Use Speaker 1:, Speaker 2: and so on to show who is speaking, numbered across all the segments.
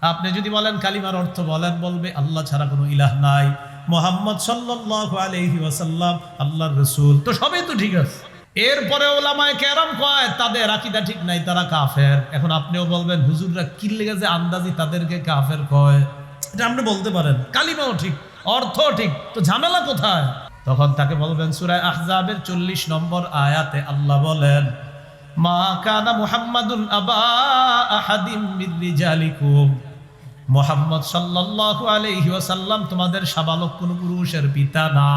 Speaker 1: আপনি যদি বলেন কালিমার অর্থ বলেন, বলবে আল্লাহ ছাড়া কোনো ইলাহ নাই, মুহাম্মদ সাল্লাল্লাহু আলাইহি ওয়াসাল্লাম আল্লাহর রাসূল, তো সবই তো ঠিক আছে। এরপরে ওলামায়ে কেরাম কয় তাদের আকীদা ঠিক নাই, তারা কাফের। এখন আপনিও বলবেন হুজুররা কি লেগে যে আন্দাজি তাদেরকে কাফের কয়, এটা আপনি বলতে পারেন, কালিমাও ঠিক অর্থও ঠিক, তো ঝামেলা কোথায়? তখন তাকে বলবেন সূরা আহজাবের 40 নম্বর আয়াতে আল্লাহ বলেন, মা কানা মুহাম্মাদুন আবা আহাদিম মির রিজালিকুম, মুহাম্মদ সাল্লাল্লাহু আলাইহি ওয়াসাল্লাম তোমাদের শাবালক কোন পুরুষের পিতা না,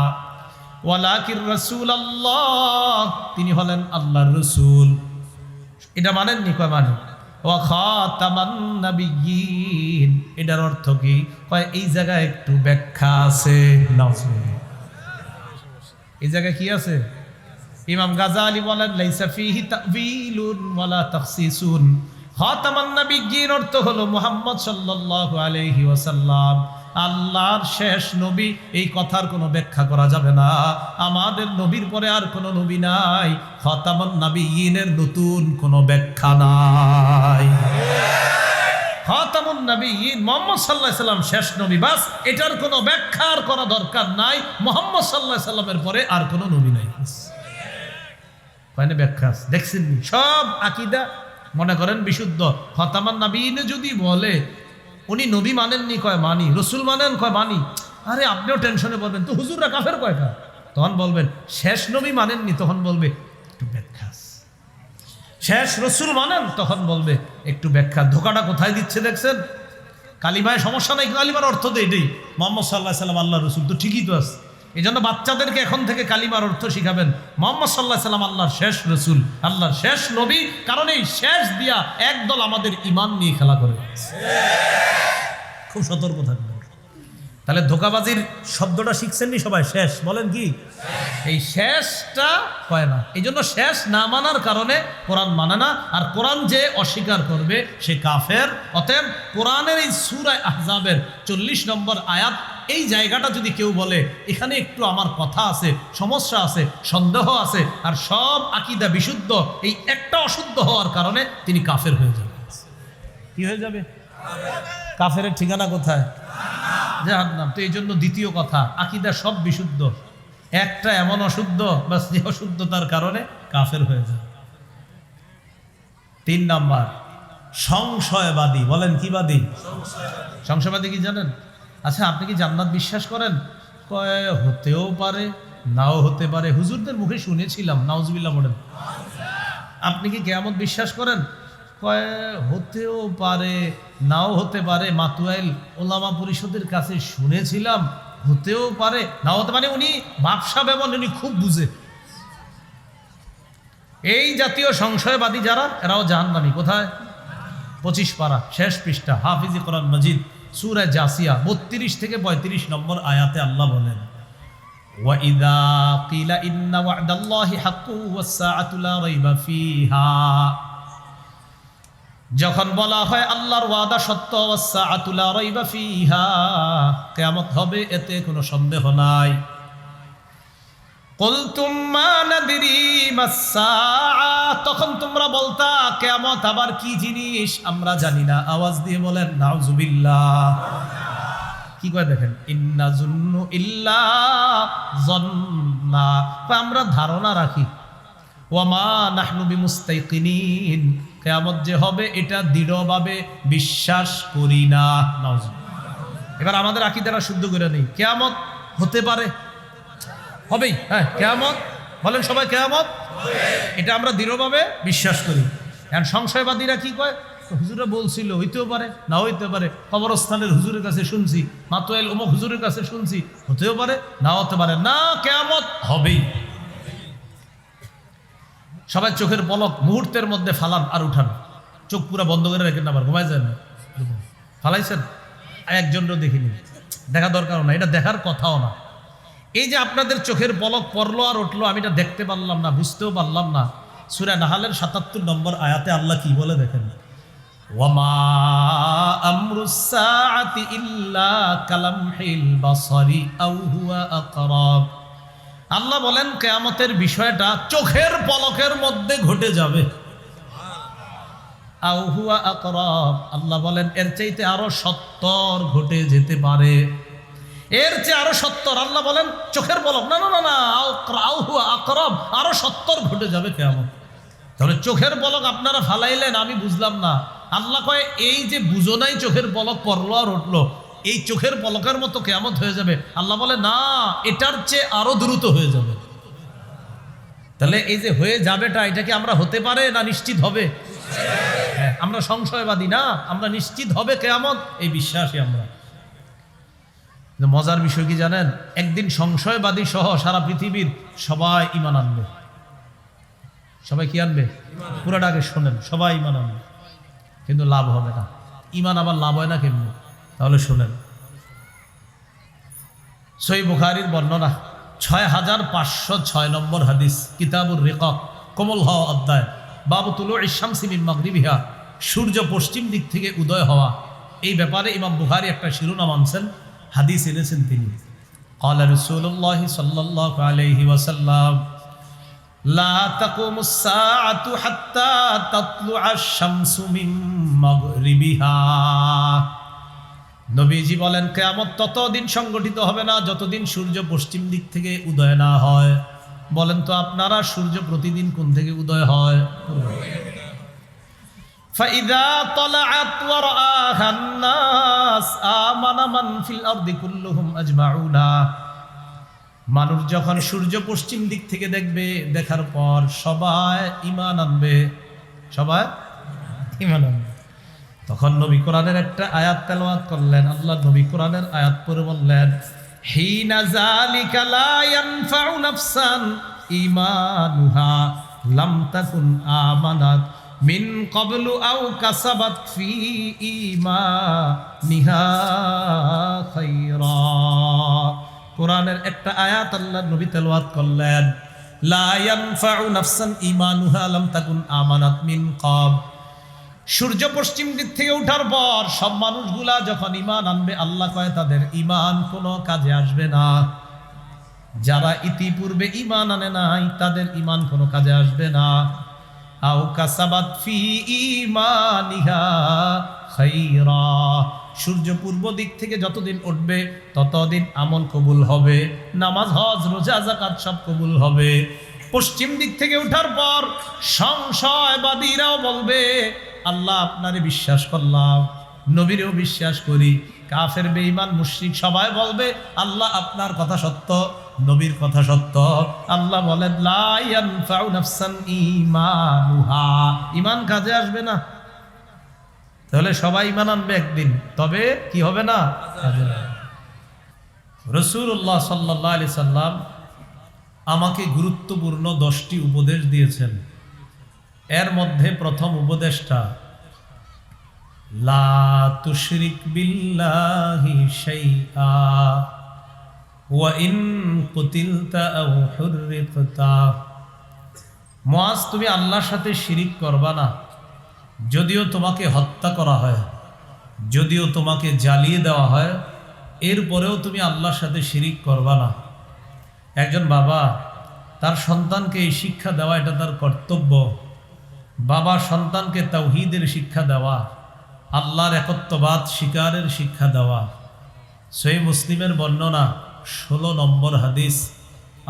Speaker 1: ওয়ালাকির রাসূলুল্লাহ, তিনি হলেন আল্লাহর রাসূল। এটা মানেননি? কয় মানে। ওয়া খাতামান নাবিয়্যিন, এটার অর্থ কি? কয় এই জায়গায় একটু ব্যাখ্যা আছে। এই জায়গায় কি আছে? ইমাম গাজালি বলেন লাইসা ফিহি তা'ওয়িলুন ওয়ালা তাখসিসুন। খাতামান নাবিয়্যিন অর্থ হলো মুহাম্মদ সাল্লাল্লাহু আলাইহি ওয়াসাল্লাম আল্লাহর শেষ নবী, এই কথার কোনো ব্যাখ্যা করা যাবে না। আমাদের নবীর পরে আর কোনো নবী নাই, খাতামান নাবিয়্যিনের নতুন কোনো ব্যাখ্যা নাই। খাতামুন নাবিয়্যিন মুহাম্মদ সাল্লাল্লাহু আলাইহি সাল্লাম শেষ নবী, বাস, এটার কোনো ব্যাখ্যা আর করা দরকার নাই। মুহাম্মদ সাল্লাল্লাহু আলাইহি সাল্লামের পরে আর কোনো নবী নাই। মানে ব্যাখ্যা দেখছেন, সব আকীদা মনে করেন বিশুদ্ধ। খাতামান নাবিয়্যিন যদি বলে উনি নবী মানেননি, কয় মানি। রসুল মানেন, কয় মানি। আরে আপনিও টেনশনে বলবেন তো হুজুররা কাফের কয়টা, তখন বলবেন শেষ নবী মানেননি, তখন বলবে একটু ব্যাখ্যা। শেষ রসুল মানেন, তখন বলবে একটু ব্যাখ্যা। ধোকাটা কোথায় দিচ্ছে দেখছেন? কালিমায় সমস্যা নাই, কালিমার অর্থ তো এটাই, মুহাম্মদ সাল্লাল্লাহু আলাইহি ওয়াসাল্লাম আল্লাহর রাসূল, তো ঠিকই তো আছে। এই জন্য বাচ্চাদেরকে এখন থেকে কালিমার অর্থ শিখাবেন, মুহাম্মদ সাল্লাল্লাহু আলাইহি ওয়াসাল্লাম আল্লাহর শেষ রসুল, আল্লাহর শেষ নবী। কারণ এই শেষ দিয়া একদল আমাদের ঈমান নিয়ে খেলা করে, খুব সতর্ক থাকবেন। তাহলে ধোকাবাজির শব্দটা শিখছেন নি সবাই? শেষ বলেন কি? এই শেষটা হয় না, এই জন্য শেষ না মানার কারণে কোরআন মানে না। আর কোরআন যে অস্বীকার করবে সে কাফের। অতএব কোরআনের এই সূরা আহজাবের 40 নম্বর আয়াত, এই জায়গাটা যদি কেউ বলে এখানে একটু আমার কথা আছে, সমস্যা আছে, সন্দেহ আছে, আর সব আকীদা বিশুদ্ধ, এই একটা অশুদ্ধ হওয়ার কারণে তিনি কাফের হয়ে যাবে। কি হয়ে যাবে? কাফের ঠিকানা কোথায়? জাহান্নাম। তো এই জন্য দ্বিতীয় কথা, আকীদা সব বিশুদ্ধ, একটা এমন অশুদ্ধ বাস যে অশুদ্ধতার কারণে কাফের হয়ে যায়। 3 নাম্বার সংশয়বাদী। বলেন কি বাদী? সংশয়বাদী কি জানেন? আচ্ছা আপনি কি জান্নাত বিশ্বাস করেন? কয় হতেও পারে, নাও হতে পারে। হুজুরদের মুখে শুনেছিলাম, নাউজুবিল্লাহ বলেন। আপনি কি কিয়ামত বিশ্বাস করেন? কয় হতেও পারে, নাও হতে পারে। মাতুয়াইল ওলামা পরিষদের কাছে শুনেছিলাম, হতেও পারে, নাও হতে পারে। উনি ব্যবসা ব্যবন উনি খুব বুঝে। এই জাতীয় সংশয়বাদী যারা, এরাও জাহান্নামী। কোথায়? 25 পারা শেষ পৃষ্ঠা, হাফিজি কোরআন মাজিদ সূরা জাসিয়া 32 থেকে 35 নম্বর আয়াতে আল্লাহ বলেন, ওয়া ইযা কিলা ইন্না ওয়া'দাল্লাহি হাক্কুন ওয়াস সাআতু লা রাইবা ফিহা, যখন বলা হয় আল্লাহর ওয়াদা সত্য, ওয়াস সাআতু লা রাইবা ফিহা, কিয়ামত হবে এতে কোনো সন্দেহ নাই। কুলতুম মা নাদরি মাস সাআ, তখন তোমরা বলতা কিয়ামত আবার কি জিনিস আমরা জানি না। আওয়াজ দিয়ে বলেন নাউজুবিল্লাহ। কি কয় দেখেন, ইন্না যুন্নু ইল্লা যন্না, আমরা ধারণা রাখি। ওয়া মা নাহনু বিমুস্তাইকিনিন, কিয়ামত যে হবে এটা দৃঢ়ভাবে বিশ্বাস করি না। নাউজুবিল্লাহ। এবার আমাদের আকীদাটা শুদ্ধ করে নেই, কিয়ামত হতে পারে, হবেই। হ্যাঁ কিয়ামত, বলেন সবাই কিয়ামত হবে, এটা আমরা দৃঢ়ভাবে বিশ্বাস করি। এখন সংশয়বাদীরা কি কয়, হুজুরা বলছিল হইতেও পারে, না হইতে পারে। কবরস্থানের হুজুরের কাছে শুনছি, মাতুয়াইল অমুক হুজুরের কাছে শুনছি, হতেও পারে, না হতে পারে। না, কিয়ামত হবেই। সবাই চোখের পলক মুহূর্তের মধ্যে ফালান আর উঠান, চোখ পুরা বন্ধ করে রেখেন, আবার ঘুমায় যায় না। ফালাইছেন? একজনও দেখিনি, দেখা দরকার না, এটা দেখার কথাও না। এই যে আপনাদের চোখের পলক পড়লো আর উঠলো, আমি এটা দেখতে পারলাম না, বুঝতেও পারলাম না। সূরা নাহালের ৭৭ নম্বর আয়াতে আল্লাহ কি বলে দেখেন, ওয়ামা আমরুস সাআতি ইল্লা কালামহিল বাসারি আও হুয়া আকরাব। আল্লাহ বলেন কিয়ামতের বিষয়টা চোখের পলকের মধ্যে ঘটে যাবে। আও হুয়া আকরাব, আল্লাহ বলেন এর চাইতে আরো 70 ঘটে যেতে পারে, এর চেয়ে আরো 70। আল্লাহ বলেন চোখের পলক, না না না না, আও হুয়া আকরাব, আরো 70 ঘটে যাবে কিয়ামত। তাহলে চোখের পলক আপনারা ফালাইলেন, আমি বুঝলাম না। আল্লাহ কয় এই যে বুঝো নাই চোখের পলক পড়লো আর উঠলো, এই চোখের পলকের মতো কিয়ামত হয়ে যাবে। আল্লাহ বলে না, এটার চেয়ে আরো দ্রুত হয়ে যাবে। তাহলে এই যে হয়ে যাবেটা, এটা কি আমরা হতে পারে না নিশ্চিত হবে? হ্যাঁ, আমরা সংশয়বাদী না, আমরা নিশ্চিত হবে কিয়ামত, এই বিশ্বাসী আমরা। মজার বিষয় কি জানেন, একদিন সংশয়বাদী সহ সারা পৃথিবীর সবাই ঈমান আনবে। সবাই কি আনবে? পুরাটা আগে শোনেন, সবাই ঈমান আনবে, কিন্তু লাভ হবে না। ঈমান আবার লাভ হয় না কেমনি? তাহলে শোনেন, সহিহ বুখারীর বর্ণনা 6506 নম্বর হাদিস, কিতাবুর রিকাক, কোমল হওয়া অধ্যায়, বাবু তুলুই শামসি মিন মাগরিবিহা, সূর্য পশ্চিম দিক থেকে উদয় হওয়া। এই ব্যাপারে ইমাম বুখারী একটা শিরোনাম আনছেন, হাদিস এনেছেন তিনি। ক্বালা রাসূলুল্লাহ সাল্লাল্লাহু আলাইহি ওয়াসাল্লাম লা তাকুমুস সাআতু হাত্তা তাতলুআশ শামসু মিন মাগরিবিহা। নবীজি বলেন কিয়ামত ততদিন সংগঠিত হবে না যতদিন সূর্য পশ্চিম দিক থেকে উদয় না হয়। বলেন তো আপনারা, সূর্য প্রতিদিন কোন থেকে উদয় হয়? فإذا طلعت ورآها الناس آمن من في الأرض كلهم أجمعون। মানুষ যখন সূর্য পশ্চিম দিক থেকে দেখবে, দেখার পর সবাই ঈমান আনবে, সবাই ঈমান আনবে। তখন নবী কোরআনের একটা আয়াত তেলাওয়াত করলেন। আল্লাহ নবী কোরআনের আয়াত পড়ে বললেন, হিনা যালিকা লা ইয়ানফাউ নাফসান ঈমানুহা লাম তাকুন আমানাত মিন ক্বাবলু আও কাসাবাত ফি ঈমানিহা খায়রা। কোরআনের একটা আয়াত আল্লাহ নবী তেলাওয়াত করলেন, লা ইয়ানফাউ নাফসান ঈমানুহা লাম তাকুন আমানাত মিন ক্বাব। সূর্য পশ্চিম দিক থেকে ওঠার পর সব মানুষগুলা যখন ঈমান আনবে, আল্লাহ কয় তাদের ঈমান কোনো কাজে আসবে না। যারা ইতিপূর্বে ঈমান আনে নাই তাদের ঈমান কোনো কাজে আসবে না। আও কাসাবাত ফি ঈমানিহা খায়রা। সূর্য পূর্ব দিক থেকে যতদিন উঠবে ততদিন আমল কবুল হবে, নামাজ, হজ, রোজা, যাকাত সব কবুল হবে। পশ্চিম দিক থেকে ওঠার পর সংশয়বাদীরাও বলবে, আল্লাহ আপনারে বিশ্বাস করলাম, নবীরেও বিশ্বাস করি। কাফের, বেঈমান, মুশরিক সবাই বলবে, আল্লাহ আপনার কথা সত্য, নবীর কথা সত্য। আল্লাহ বলেন, লা ইয়ানফাউ নাফসান ঈমানুহা, ঈমান কাজে আসবে না। তাহলে সবাই ঈমান আনবে একদিন, তবে কি হবে না? কাজে না। রাসূলুল্লাহ সাল্লাল্লাহু আলাইহি সাল্লাম আমাকে গুরুত্বপূর্ণ 10টি উপদেশ দিয়েছেন। এর মধ্যে প্রথম উপদেশটা, লা তুশরিক বিল্লাহি শাইআ ওয়া ইন কুতিলতা আও হুররিকতা। মুআজ, তুমি আল্লাহর সাথে শিরিক করবা না, যদিও তোমাকে হত্যা করা হয়, যদিও তোমাকে জ্বালিয়ে দেওয়া হয়, এরপরেও তুমি আল্লাহর সাথে শিরিক করবা না। একজন বাবা তার সন্তানকে এই শিক্ষা দেওয়া, এটা তার কর্তব্য। বাবা সন্তানকে তাওহীদের শিক্ষা দেওয়া, আল্লাহর একত্ববাদ স্বীকারের শিক্ষা দেওয়া। সহিহ মুসলিমের বর্ণনা 16 নম্বর হাদিস,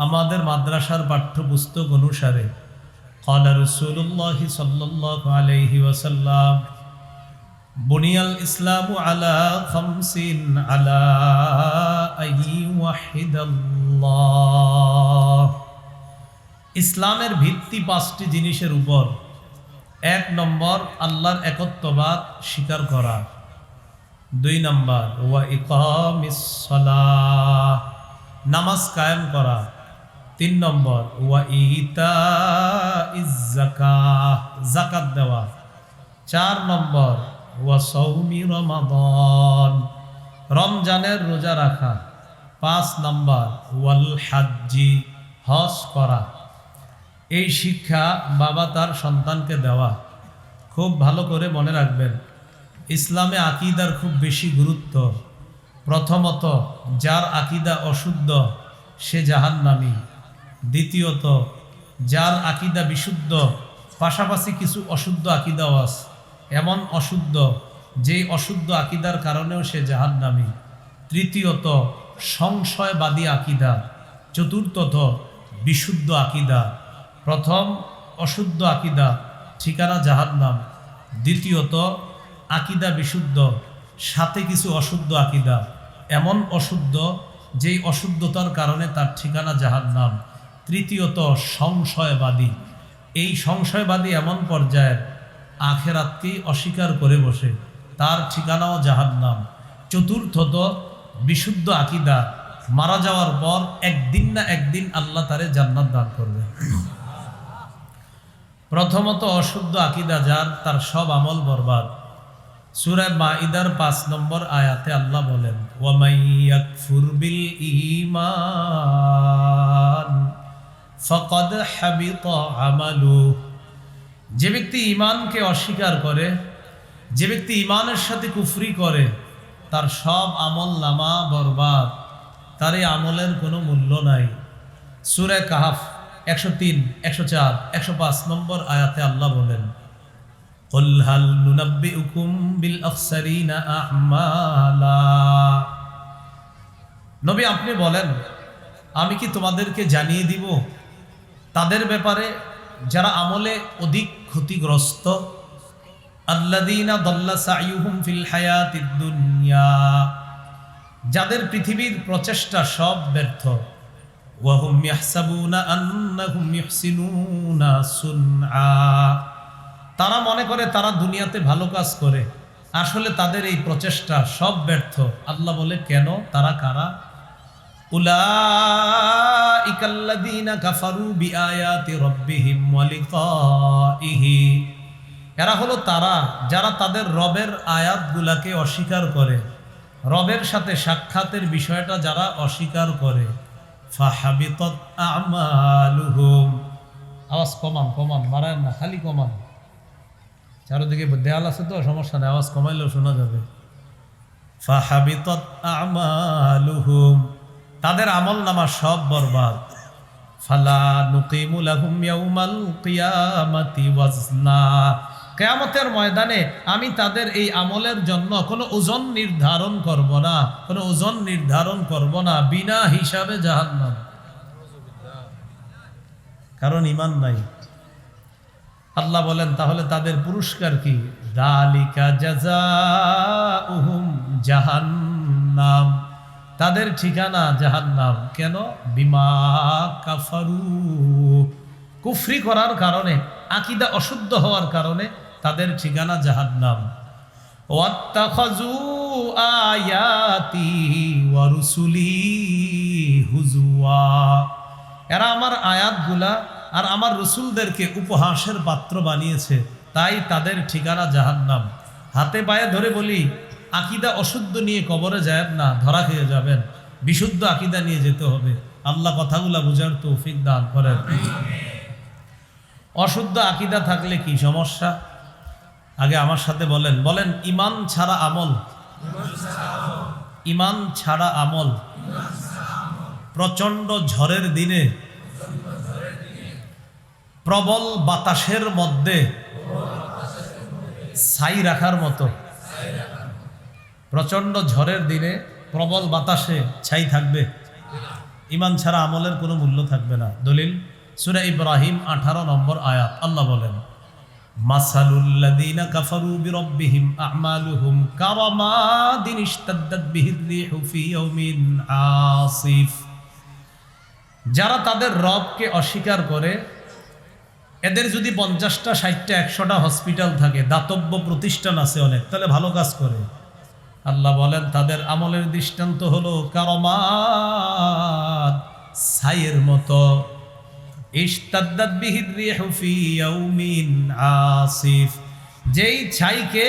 Speaker 1: আমাদের মাদ্রাসার পাঠ্যপুস্তক অনুসারে, ক্বালা রাসূলুল্লাহ সাল্লাল্লাহু আলাইহি ওয়াসাল্লাম বুনিয়াল ইসলামু আলা খামসিন আলা আইয়ি ওয়াহিদাল্লাহ। ইসলামের ভিত্তি 5টি জিনিসের উপর। 1 নম্বর, আল্লাহর একত্ববাদ স্বীকার করা। 2 নম্বর, ওয়া ইকামিস সালাহ, নামাজ কায়েম করা। 3 নম্বর, ওয়া ইতাইজ যাকাহ, যাকাত দেওয়া। 4 নম্বর, ওয়া সাওমি রমাদান, রমজানের রোজা রাখা। 5 নম্বর, ওয়াল হাজ্জি, হজ করা। এই শিক্ষা বাবা তার সন্তানকে দেওয়া। খুব ভালো করে মনে রাখবেন, ইসলামে আকীদার খুব বেশি গুরুত্ব। প্রথমত, যার আকীদা অশুদ্ধ সে জাহান্নামী। দ্বিতীয়ত, যার আকীদা বিশুদ্ধ, পাশাপাশি কিছু অশুদ্ধ আকীদাও আছে, এমন অশুদ্ধ যেই অশুদ্ধ আকীদার কারণেও সে জাহান্নামী। তৃতীয়ত সংশয়বাদী আকীদা। চতুর্থত বিশুদ্ধ আকীদা। প্রথম অশুদ্ধ আকীদা, ঠিকানা জাহান্নাম। দ্বিতীয়ত আকীদা বিশুদ্ধ, সাথে কিছু অশুদ্ধ আকীদা, এমন অশুদ্ধ যেই অশুদ্ধতার কারণে তার ঠিকানা জাহান্নাম। তৃতীয়ত সংশয়বাদী। এই সংশয়বাদী এমন পর্যায়ের আখেরাতকেই অস্বীকার করে বসে, তার ঠিকানাও জাহান্নাম। চতুর্থত বিশুদ্ধ আকীদা, মারা যাওয়ার পর একদিন না একদিন আল্লাহ তারে জান্নাত দান করবে। প্রথমত অশুদ্ধ আকীদা যার, তার সব আমল বরবাদ। সূরা মাইদার ৫ নম্বর আয়াতে আল্লাহ বলেন, ওয়ামাই ইয়াকফুর বিল ঈমান ফাকাদ হাবিতা আমালু। যে ব্যক্তি ঈমানকে অস্বীকার করে, যে ব্যক্তি ঈমানের সাথে কুফরি করে, তার সব আমল নামা বরবাদ, তার এই আমলের কোনো মূল্য নাই। সূরা কাহফ ১০৩, ১০৪, ১০৫ নম্বর আয়াতে আল্লাহ বলেন, কুল হাল নুনাব্বিউকুম বিল আখসারিনা আ'মালা। নবী আপনি বলেন, আমি কি তোমাদেরকে জানিয়ে দিব তাদের ব্যাপারে যারা আমলে অধিক ক্ষতিগ্রস্ত? আল্লাযীনা দাল্লা সাইয়ুহুম ফিল হায়াতিদ দুনিয়া, যাদের পৃথিবীর প্রচেষ্টা সব ব্যর্থ। ওয়া হুম ইয়াহসাবুনা আন্নাহুম ইহসিনুনা সুনআ, তারা মনে করে তারা দুনিয়াতে ভালো কাজ করে, আসলে তাদের এই প্রচেষ্টা সব ব্যর্থ। আল্লাহ বলে কেন? তারা কারা? উলাইকাল্লাযীনা কাফারু বিআয়াতি রাব্বিহিম ওয়া লিকাইহি, এরা হলো তারা যারা তাদের রবের আয়াতগুলাকে অস্বীকার করে, রবের সাথে সাক্ষাতের বিষয়টা যারা অস্বীকার করে। ফাহাবিতাত আমালুহুম, আওয়াজ কমান, কমান, মারায় না, খালি কমান। চারদিকে দেয়াল আছে তো সমস্যা নেই, আওয়াজ কমাইলেও শোনা যাবে। ফাহাবিতাত আমালুহুম, তাদের আমল নামা সব বরবাদ। ফালা নুকিমু লাহুম ইয়াউমাল কিয়ামাতি ওয়াজনা, কিয়ামতের ময়দানে আমি তাদের এই আমলের জন্য কোনো ওজন নির্ধারণ করব না, কোনো ওজন নির্ধারণ করব না, বিনা হিসাবে জাহান্নাম। কারণ ঈমান নাই। আল্লাহ বলেন তাহলে তাদের পুরস্কার কি? যালিকা জাযাউহুম জাহান্নাম, তাদের ঠিকানা জাহান্নাম। কেন? বিমা কাফারু, কুফরি করার কারণে, আকীদা অশুদ্ধ হওয়ার কারণে তাদের ঠিকানা জাহান্নাম। ওয়াত্তাখাযু আয়াতি ওয়া রুসুলি হুজুয়া, এরা আমার আয়াতগুলা আর আমার রসুলদেরকে উপহাসের পাত্র বানিয়েছে, তাই তাদের ঠিকানা জাহান্নাম। হাতে পায়ে ধরে বলি, আকীদা অশুদ্ধ নিয়ে কবরে যাবেন না, ধরা খেয়ে যাবেন। বিশুদ্ধ আকীদা নিয়ে যেতে হবে। আল্লাহ কথাগুলা বুঝার তৌফিক দান করেন। অশুদ্ধ আকীদা থাকলে কি সমস্যা? আগে আমার সাথে বলেন, বলেন ঈমান ছাড়া আমল, ঈমান ছাড়া আমল। প্রচন্ড ঝড়ের দিনে প্রবল বাতাসের মধ্যে ছাই রাখার মতো। প্রচন্ড ঝড়ের দিনে প্রবল বাতাসে ছাই থাকবে? ঈমান ছাড়া আমলের কোনো মূল্য থাকবে না। দলিল সূরা ইব্রাহিম 18 নম্বর আয়াত, আল্লাহ বলেন, মাসালুল্লাযীনা কাফারু বিরাব্বিহিম আ'মালুহুম কারামাদিন ইশতাদ্দাত বিহির রিহু ফি ইয়াউমিন আসিফ, যারা তাদের রবকে অস্বীকার করে, এদের যদি 50টা 60টা 100টা হসপিটাল থাকে, দাতব্য প্রতিষ্ঠান আছে অনেক, তাহলে ভালো কাজ করে। আল্লাহ বলেন তাদের আমলের দৃষ্টান্ত হলো কারামাদ, ছাইয়ের মতো। ইশতাদ্দাত বিহির রিহু ফি ইয়াউমিন আসিফ, যেই ছাইকে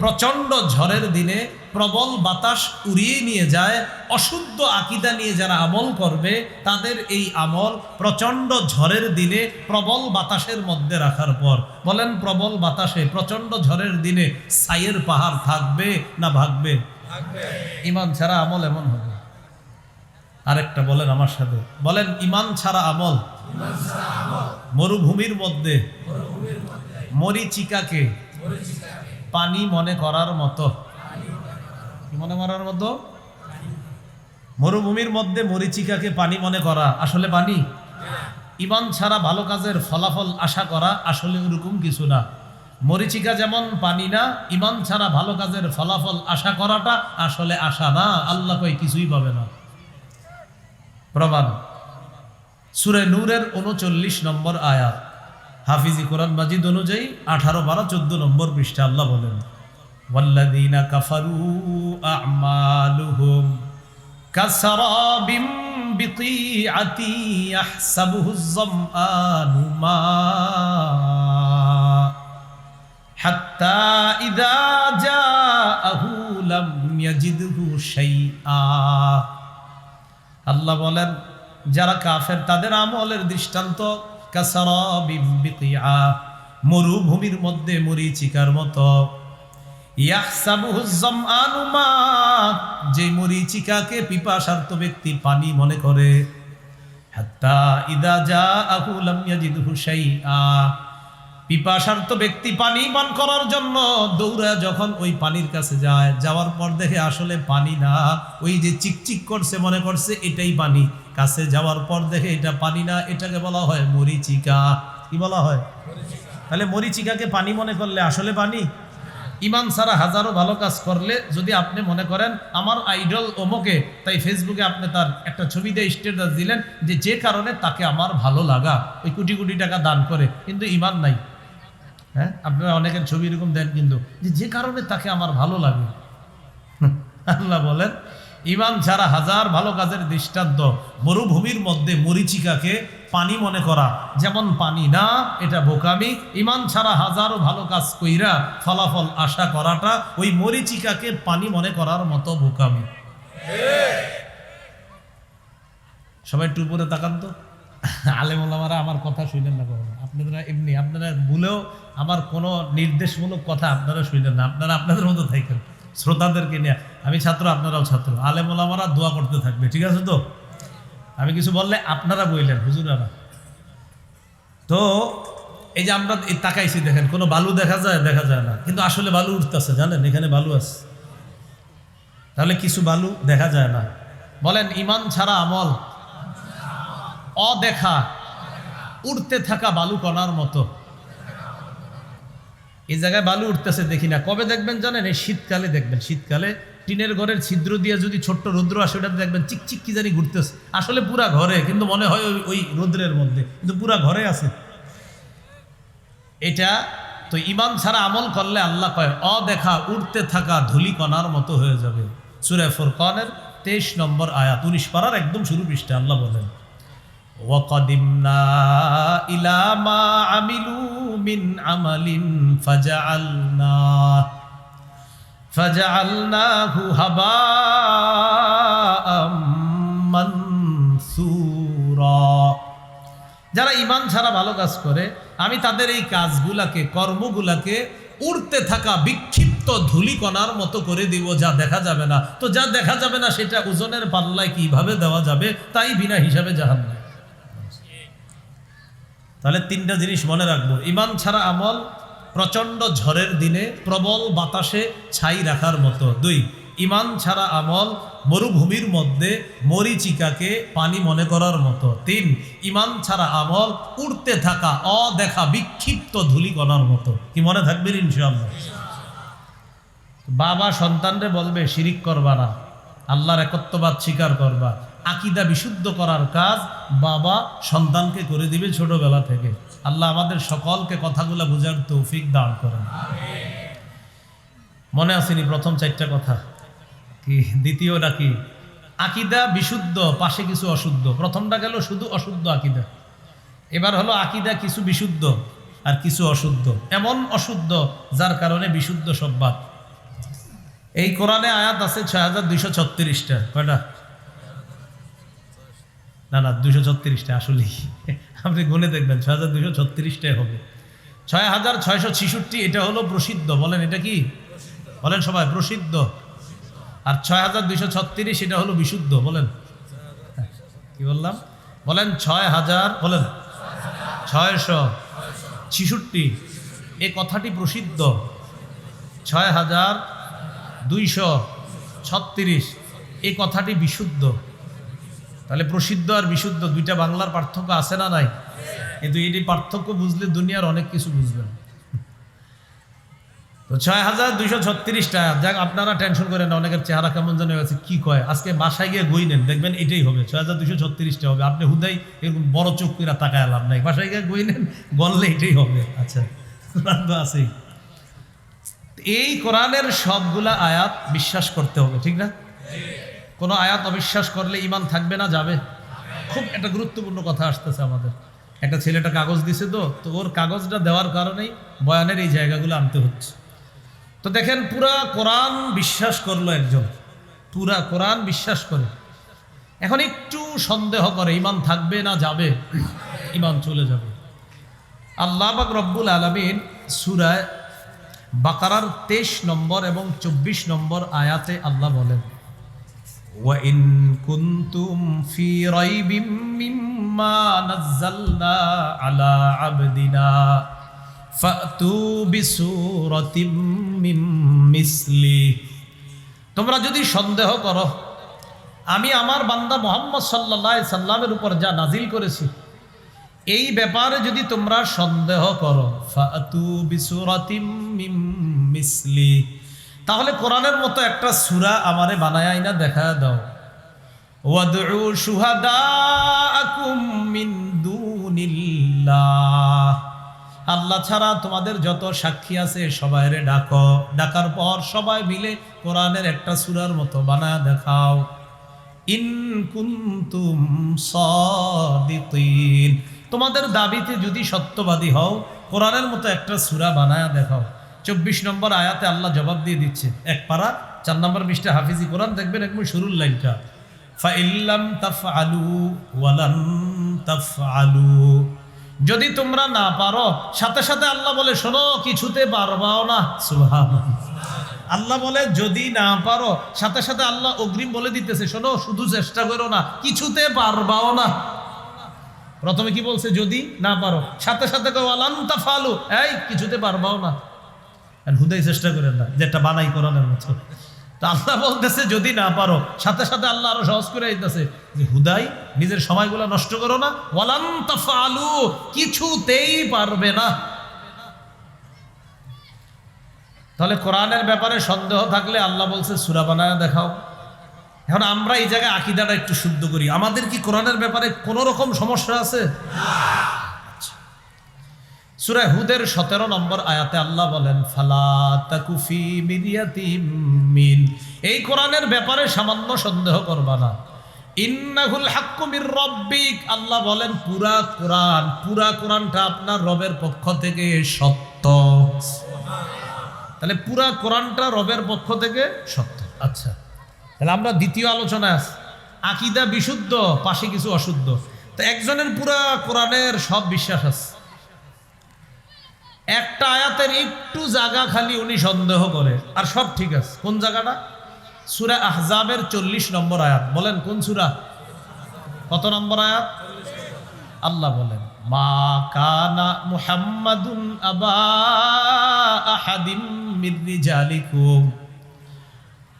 Speaker 1: প্রচন্ড ঝড়ের দিনে প্রবল বাতাস উড়িয়ে নিয়ে যায়। অশুদ্ধ আকীদা নিয়ে যারা আমল করবে, তাদের এই আমল প্রচন্ড ঝড়ের দিনে প্রবল বাতাসের মধ্যে রাখার পর, বলেন প্রবল বাতাসে প্রচন্ড ঝড়ের দিনে ছাইয়ের পাহাড় থাকবে না ভাগবে? ঈমান ছাড়া আমল এমন হবে। আরেকটা বলেন আমার সাথে, বলেন ঈমান ছাড়া আমল। মরুভূমির মধ্যে মরিচিকাকে পানি মনে করার মতো। কি মনে করার মতো? মরুভূমির মধ্যে মরিচিকাকে পানি মনে করা আসলে পানি? ঈমান ছাড়া ভালো কাজের ফলাফল আশা করা আসলে ওরকম কিছু না। মরিচিকা যেমন পানি না, ঈমান ছাড়া ভালো কাজের ফলাফল আশা করাটা আসলে আশা না। আল্লাহ কই কিছুই পাবে না। প্রমাণ সূরা নূরের 39 নম্বর আয়াত, হাফিজি কোরআন মাজিদ অনুযায়ী 18, 12, 14 নম্বর পৃষ্ঠা আল্লাহ বলেন, ওয়াল্লাযীনা কাফারু আ'মালুহুম কাসারাবিম বিকিআতি ইয়াহসাবুহুজ যামআনু মা হাত্তা ইযা জাআহু লাম ইয়াজিদহু শাইআ। আল্লাহ বলেন যারা কাফের তাদের আমলের দৃষ্টান্ত কাসারাবিম বিকিআ, মরুভূমির মধ্যে মরিচিকার মতো। ইয়াহসাবুহুজ যামআনু মা, যে মরিচিকাকে পিপাসার্ত ব্যক্তি পানি মনে করে। হাত্তা ইযা জাআহু লাম ইয়াজিদহু শাইআ, পিপাসার্ত ব্যক্তি পানি পান করার জন্য দৌড়া যখন ওই পানির কাছে যায়, যাওয়ার পর দেখে আসলে পানি না, ওই যে চিকচিক করছে মনে করছে এটাই পানি, কাছে যাওয়ার পর দেখে এটা পানি না, এটাকে বলা হয় মরিচিকা। কি বলা হয়? তাহলে মরিচিকাকে পানি মনে করলে আসলে পানি? ঈমান ছাড়া হাজারো ভালো কাজ করলে যদি আপনি মনে করেন আমার আইডল অমুকে, তাই ফেসবুকে আপনি তার একটা ছবি দিয়ে স্ট্যাটাস দিলেন যে কারণে তাকে আমার ভালো লাগা, ওই কোটি কোটি টাকা দান করে, কিন্তু ঈমান নাই। হ্যাঁ, আপনারা অনেকের ছবি এরকম দেন, কিন্তু যে কারণে তাকে আমার ভালো লাগে। আল্লাহ বলেন ঈমান ছাড়া হাজার ভালো কাজের দৃষ্টান্ত মরুভূমির মধ্যে মরিচিকাকে পানি মনে করা যেমন পানি না, এটা বোকামি। ঈমান ছাড়া হাজারো ভালো কাজ কইরা ফলাফল আশা করাটা ওই মরিচিকাকে পানি মনে করার মতো বোকামি। সবাই একটু উপরে তাকান তো। আলেম ওলামারা আমার কথা শুনলেন না কখনো। আপনারা এমনি আপনারা ভুলেও আমার কোনো নির্দেশমূলক কথা আপনারা শুনলেন না, আপনারা আপনাদের মতো থাকেন। শ্রোতাদেরকে নিয়ে আমি ছাত্র, আপনারাও ছাত্র, আলেম ওলামারা দোয়া করতে থাকবে, ঠিক আছে তো? আমি কিছু বললে আপনারা বললেন, হুজুরারা। তো এই যে আমরা তাকাইছি, দেখেন কোনো বালু দেখা যায়? দেখা যায় না, কিন্তু আসলে বালু উঠতেছে, জানেন এখানে বালু আছে। তাহলে কিছু বালু দেখা যায় না। বলেন ঈমান ছাড়া আমল অদেখা উড়তে থাকা বালু কণার মতো। এই জায়গায় বালু উঠতেছে দেখি না, কবে দেখবেন জানেন? এই শীতকালে দেখবেন। শীতকালে টিনের ঘরের ছিদ্র দিয়ে যদি ছোট্ট রৌদ্র আসে, ওটা দেখবেন চিকচিক কি জানি ঘুরতেছে, আসলে পুরা ঘরে, কিন্তু মনে হয় ওই রৌদ্রের মধ্যে, কিন্তু পুরা ঘরে আছে। এটা তো ঈমান ছাড়া আমল করলে আল্লাহ কয় অদেখা উড়তে থাকা ধূলি কণার মতো হয়ে যাবে। সূরা ফুরকানের 23 নম্বর আয়াত, 19 পারার একদম শুরু পৃষ্ঠা আল্লাহ বলেন, ওয়াকাদিমনা ইলা মা আমিলু মিন আমালিন ফাজআলনাহু হাবাআম মানসুরা। যারা ঈমান ছাড়া ভালো কাজ করে আমি তাদের এই কাজগুলাকে, কর্মগুলাকে উড়তে থাকা বিক্ষিপ্ত ধূলিকণার মতো করে দিব, যা দেখা যাবে না। তো যা দেখা যাবে না সেটা ওজনের পাল্লায় কিভাবে দেওয়া যাবে? তাই বিনা হিসাবে জাহান্নাম। তাহলে 3টা জিনিস মনে রাখবো। ঈমান ছাড়া আমল প্রচণ্ড ঝড়ের দিনে প্রবল বাতাসে ছাই রাখার মতো। 2, ঈমান ছাড়া আমল মরুভূমির মধ্যে মরিচিকাকে পানি মনে করার মতো। 3, ঈমান ছাড়া আমল উড়তে থাকা অদেখা বিক্ষিপ্ত ধূলিকণার মতো। কি মনে থাকবেন ইনশাআল্লাহ? বাবা সন্তানরে বলবে শিরিক করবা না, আল্লাহর একত্ববাদ স্বীকার করবা। আকীদা বিশুদ্ধ করার কাজ বাবা সন্তানকে করে দিবে ছোটবেলা থেকে। আল্লাহ আমাদের সকলকে কথাগুলো বুঝার তৌফিক দান করেন। মনে আসেনি প্রথম 4টা কথা? কি দ্বিতীয়টা কি? আকীদা বিশুদ্ধ, পাশে কিছু অশুদ্ধ। প্রথমটা গেল শুধু অশুদ্ধ আকীদা, এবার হলো আকীদা কিছু বিশুদ্ধ আর কিছু অশুদ্ধ, এমন অশুদ্ধ যার কারণে বিশুদ্ধ সব বাদ। এই কোরআনে আয়াত আছে 6236টা। কয়টা? না 236টা। আসলে আপনি গুনে দেখবেন 6236টাই হবে। 6666 এটা হলো প্রসিদ্ধ। বলেন এটা কি? বলেন সবাই, প্রসিদ্ধ। আর 6236 এটা হলো বিশুদ্ধ। বলেন কি বললাম? বলেন 6000, বলেন 666। এই কথাটি প্রসিদ্ধ। 6236। এই কথাটি বিশুদ্ধ। তাহলে প্রসিদ্ধ আর বিশুদ্ধ দুইটা বাংলার পার্থক্য আছে না নাই? কিন্তু এই পার্থক্য বুঝলে দুনিয়ার অনেক কিছু বুঝবেন। তো 6236টা। যাক, আপনারা টেনশন করেন না, অনেকের চেহারা কেমন জানা গেছে, কি কয়। আজকে বাসায় গিয়ে গই নেন, দেখবেন এটাই হবে, 6236টা হবে। আপনি হুদাই এরকম বড় চোখ করে তাকায় লাভ নাই, বাসায় গিয়ে গই নেন, গনলে এটাই হবে। আচ্ছা, আছেই। এই কোরআনের সবগুলা আয়াত বিশ্বাস করতে হবে, ঠিক না? কোনো আয়াত অবিশ্বাস করলে ঈমান থাকবে না, যাবে। খুব একটা গুরুত্বপূর্ণ কথা আসতেছে আমাদের। একটা ছেলেটা কাগজ দিছে, তো ওর কাগজটা দেওয়ার কারণেই বয়ানের এই জায়গাগুলো আনতে হচ্ছে। তো দেখেন, পুরা কোরআন বিশ্বাস করলো একজন, পুরা কোরআন বিশ্বাস করে, এখন একটু সন্দেহ করে ঈমান থাকবে না যাবে, ঈমান চলে যাবে। আল্লাহ পাক রব্বুল আলামিন সূরা বাকারার 23 নম্বর এবং 24 নম্বর আয়াতে আল্লাহ বলেন, وَإِن كُنتُمْ فِي رَيْبٍ مِّمَّا نَزَّلْنَا عَلَى عَبْدِنَا فَأْتُوا بِسُورَةٍ مِّن مِّثْلِهِ। তোমরা যদি সন্দেহ করো আমি আমার বান্দা মুহাম্মদ সাল্লাল্লাহু আলাইহি সাল্লামের উপর যা নাজিল করেছি, এই ব্যাপারে যদি তোমরা সন্দেহ করো, ফাতু বিসূরাতিম মিন মিসলি, তাহলে কোরআনের মতো একটা সূরা আমারে বানায় আইনা দেখা দাও। ওয়াদউ শুহাদাআকুম মিন দুনিল্লাহ, আল্লাহ ছাড়া তোমাদের যত সাক্ষী আছে সবাইরে ডাকো, ডাকার পর সবাই মিলে কোরআনের একটা সূরার মতো বানায় দেখাও। ইন কুনতুম সাদিকিন, তোমাদের দাবিতে যদি সত্যবাদী হও, কোরআনের মতো একটা সূরা বানায়া দেখাও। 24 নম্বর আয়াতে আল্লাহ জবাব দিয়ে দিচ্ছে, এক পারা 4 নম্বর পৃষ্ঠা হাফিজি কোরআন, দেখবেন একদম শুরুর লাইনটা, ফাইল্লাম তাফআলু ওয়ালান তাফআলু, যদি তোমরা না পারো, সাথে সাথে আল্লাহ বলে শোনো কিছুতে পারবাও না। সুবহানাল্লাহ। আল্লাহ বলে যদি না পারো, সাথে সাথে আল্লাহ অগ্রিম বলে দিতেছে শোনো শুধু চেষ্টা করো না, কিছুতে পারবাও না। প্রথমে কি বলছে? যদি না পারো, সাথে সাথে ওয়ালান তাফআলু, এই কিছুতে পারবাও না, হুদাই চেষ্টা করেন না, যেটা বানাই কোরআনের মতো। তা আল্লাহ বলতেছে যদি না পারো, সাথে সাথে আল্লাহ আরো সহজ করে দিতেছে যে হুদাই নিজের সময়গুলো নষ্ট করো না, ওয়ালান তাফআলু, কিছুতেই পারবে না। তাহলে কোরআনের ব্যাপারে সন্দেহ থাকলে আল্লাহ বলছে সূরা বানায় দেখাও। এখন আমরা এই জায়গায় আকীদাটা একটু শুদ্ধ করি, আমাদের কি কোরআনের ব্যাপারে কোনো রকম সমস্যা আছে? সূরা হুদের 17 নম্বর আয়াতে আল্লাহ বলেন, ফালা তাকু ফি মিরিয়াতিম মিন, এই কোরআনের ব্যাপারে সামান্য সন্দেহ করবা না। ইন্নাহুল হাক্কু মির রাব্বিক, আল্লাহ বলেন পুরা কোরআনটা আপনার রবের পক্ষ থেকে সত্য। তাহলে পুরা কোরআনটা রবের পক্ষ থেকে সত্য। আচ্ছা, তাহলে আমরা দ্বিতীয় আলোচনায় আছি, আকীদা বিশুদ্ধ, পাশে কিছু অশুদ্ধ। তো একজনের পুরা কোরআনের সব বিশ্বাস আছে, একটা আয়াতের একটু জায়গা খালি উনি সন্দেহ করে, আর সব ঠিক আছে। কোন জায়গাটা? সূরা আহজাবের 40 নম্বর আয়াত। বলেন কোন সূরা, কত নম্বর আয়াত? আল্লাহ বলেন, মা কানা মুহাম্মাদুন আবা আহাদিম মির রিজালিকুম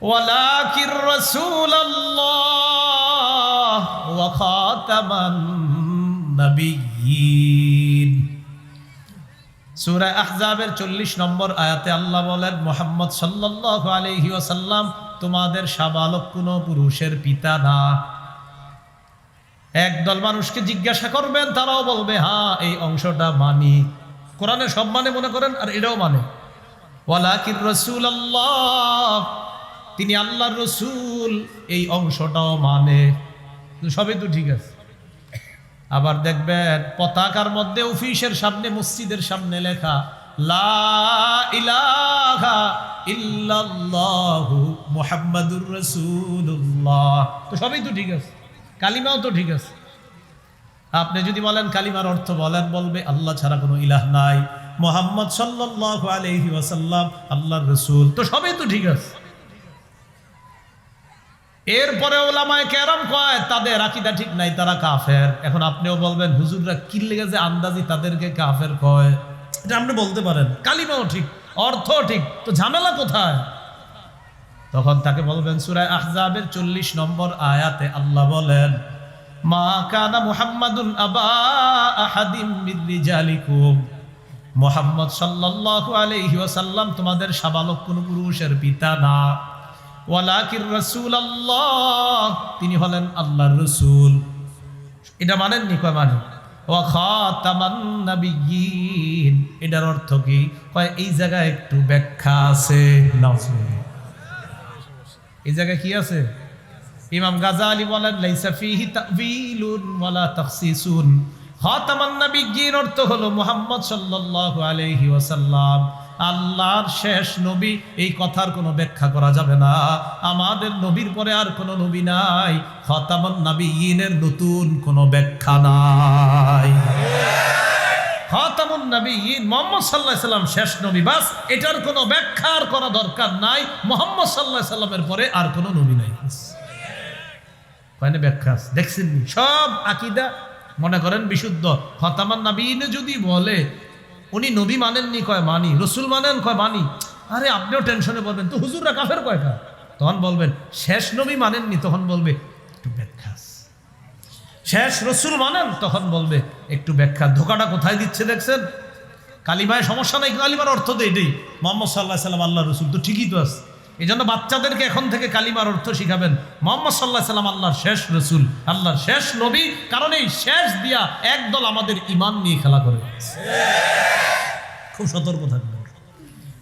Speaker 1: ওয়ালাকির রাসূলুল্লাহ ওয়া খাতামান নাবিয়্যিন। সূরা আহজাবের 40 নম্বর আয়াতে আল্লাহ বলেন, মুহাম্মদ সাল্লাল্লাহু আলাইহি ওয়াসাল্লাম তোমাদের শাবালক কোনো পুরুষের পিতা না। একদল মানুষকে জিজ্ঞাসা করবেন, তারাও বলবে হ্যাঁ এই অংশটা মানি, কোরআনে সব মানে মনে করেন, আর এটাও মানে। ওয়ালাকির রাসূলুল্লাহ, তিনি আল্লাহর রাসূল, এই অংশটাও মানে। সবই তো ঠিক আছে। আবার দেখবেন পতাকার মধ্যে অফিসের সামনে, মসজিদের সামনে লেখা লা ইলাহা ইল্লাল্লাহু মুহাম্মাদুর রাসূলুল্লাহ, তো সবই তো ঠিক আছে। কালিমাও তো ঠিক আছে। আপনি যদি বলেন কালিমার অর্থ বলেন, বলবে আল্লাহ ছাড়া কোনো ইলাহ নাই, মুহাম্মদ সাল্লাল্লাহু আলাইহি ওয়াসাল্লাম আল্লাহর রাসূল, তো সবই তো ঠিক আছে। এরপরে ওলামায়ে কেরাম কয় তাদের আকীদা ঠিক নাই, তারা কাফের। এখন আপনিও বলবেন হুজুররা কি লেগে যে আন্দাজি তাদেরকে কাফের কয়, এটা আপনি বলতে পারেন। কালিমাও ঠিক, অর্থ ঠিক, তো ঝামেলা কোথায়? তখন তাকে বলবেন সূরা আহজাবের 40 নম্বর আয়াতে আল্লাহ বলেন, মা কানা মুহাম্মাদুন আবা আহাদিম মির রিজালিকুম, মুহাম্মদ সাল্লাল্লাহু আলাইহি ওয়াসাল্লাম তোমাদের শাবালক কোন পুরুষের পিতা না, ওয়ালাকির রাসূলুল্লাহ, তিনি হলেন আল্লাহর রাসূল। এটা মানেননি? কয় মানে। ওয়া খাতামান নাবিয়্যিন, এটার অর্থ কি? কয় এই জায়গায় একটু ব্যাখ্যা আছে। এই জায়গায় কি আছে? ইমাম গাজালি বলেন লাইসা ফিহি তা'ওয়িলুন ওয়ালা তাখসিসুন। খাতামান নাবিয়্যিন অর্থ হলো মুহাম্মদ সাল্লাল্লাহু আলাইহি ওয়াসাল্লাম আল্লাহর শেষ নবী, এই কথার কোনো ব্যাখ্যা করা যাবে না। আমাদের নবীর পরে আর কোনো নবী নাই, খাতামান নাবিয়্যিনের নতুন কোনো ব্যাখ্যা নাই। খাতামুন নাবিয়্যিন মুহাম্মদ সাল্লাল্লাহু আলাইহি সাল্লাম শেষ নবী, বাস, এটার কোনো ব্যাখ্যা আর করা দরকার নাই। মুহাম্মদ সাল্লাল্লাহু আলাইহি সাল্লামের পরে আর কোনো নবী নাই। কয়নে ব্যাখ্যা দেখছেন? সব আকীদা মনে করেন বিশুদ্ধ। খাতামান নাবিয়্যিন যদি বলে উনি নবী মানেননি, কয় মানি। রসুল মানেন, কয় মানি। আরে আপনিও টেনশনে বলবেন তো হুজুররা কাফের কয়টা? তখন বলবেন শেষ নবী মানেননি, তখন বলবে একটু ব্যাখ্যা। শেষ রসুল মানেন, তখন বলবে একটু ব্যাখ্যা। ধোকাটা কোথায় দিচ্ছে দেখছেন? কালিমায় সমস্যা নাই, কালিমার অর্থ তো এটাই, মুহাম্মদ সাল্লাল্লাহু আলাইহি সাল্লাম আল্লাহর রসুল, তো ঠিকই তো আছে। এই জন্য বাচ্চাদেরকে এখন থেকে কালিমার অর্থ শিখাবেন। মুহাম্মদ সাল্লাল্লাহু আলাইহি সাল্লাম আল্লাহর শেষ রসুল, আল্লাহর শেষ নবী, কারণ এই শেষ দিয়া একদল আমাদের ঈমান নিয়ে খেলা করে। খুব সতর্ক থাকবেন।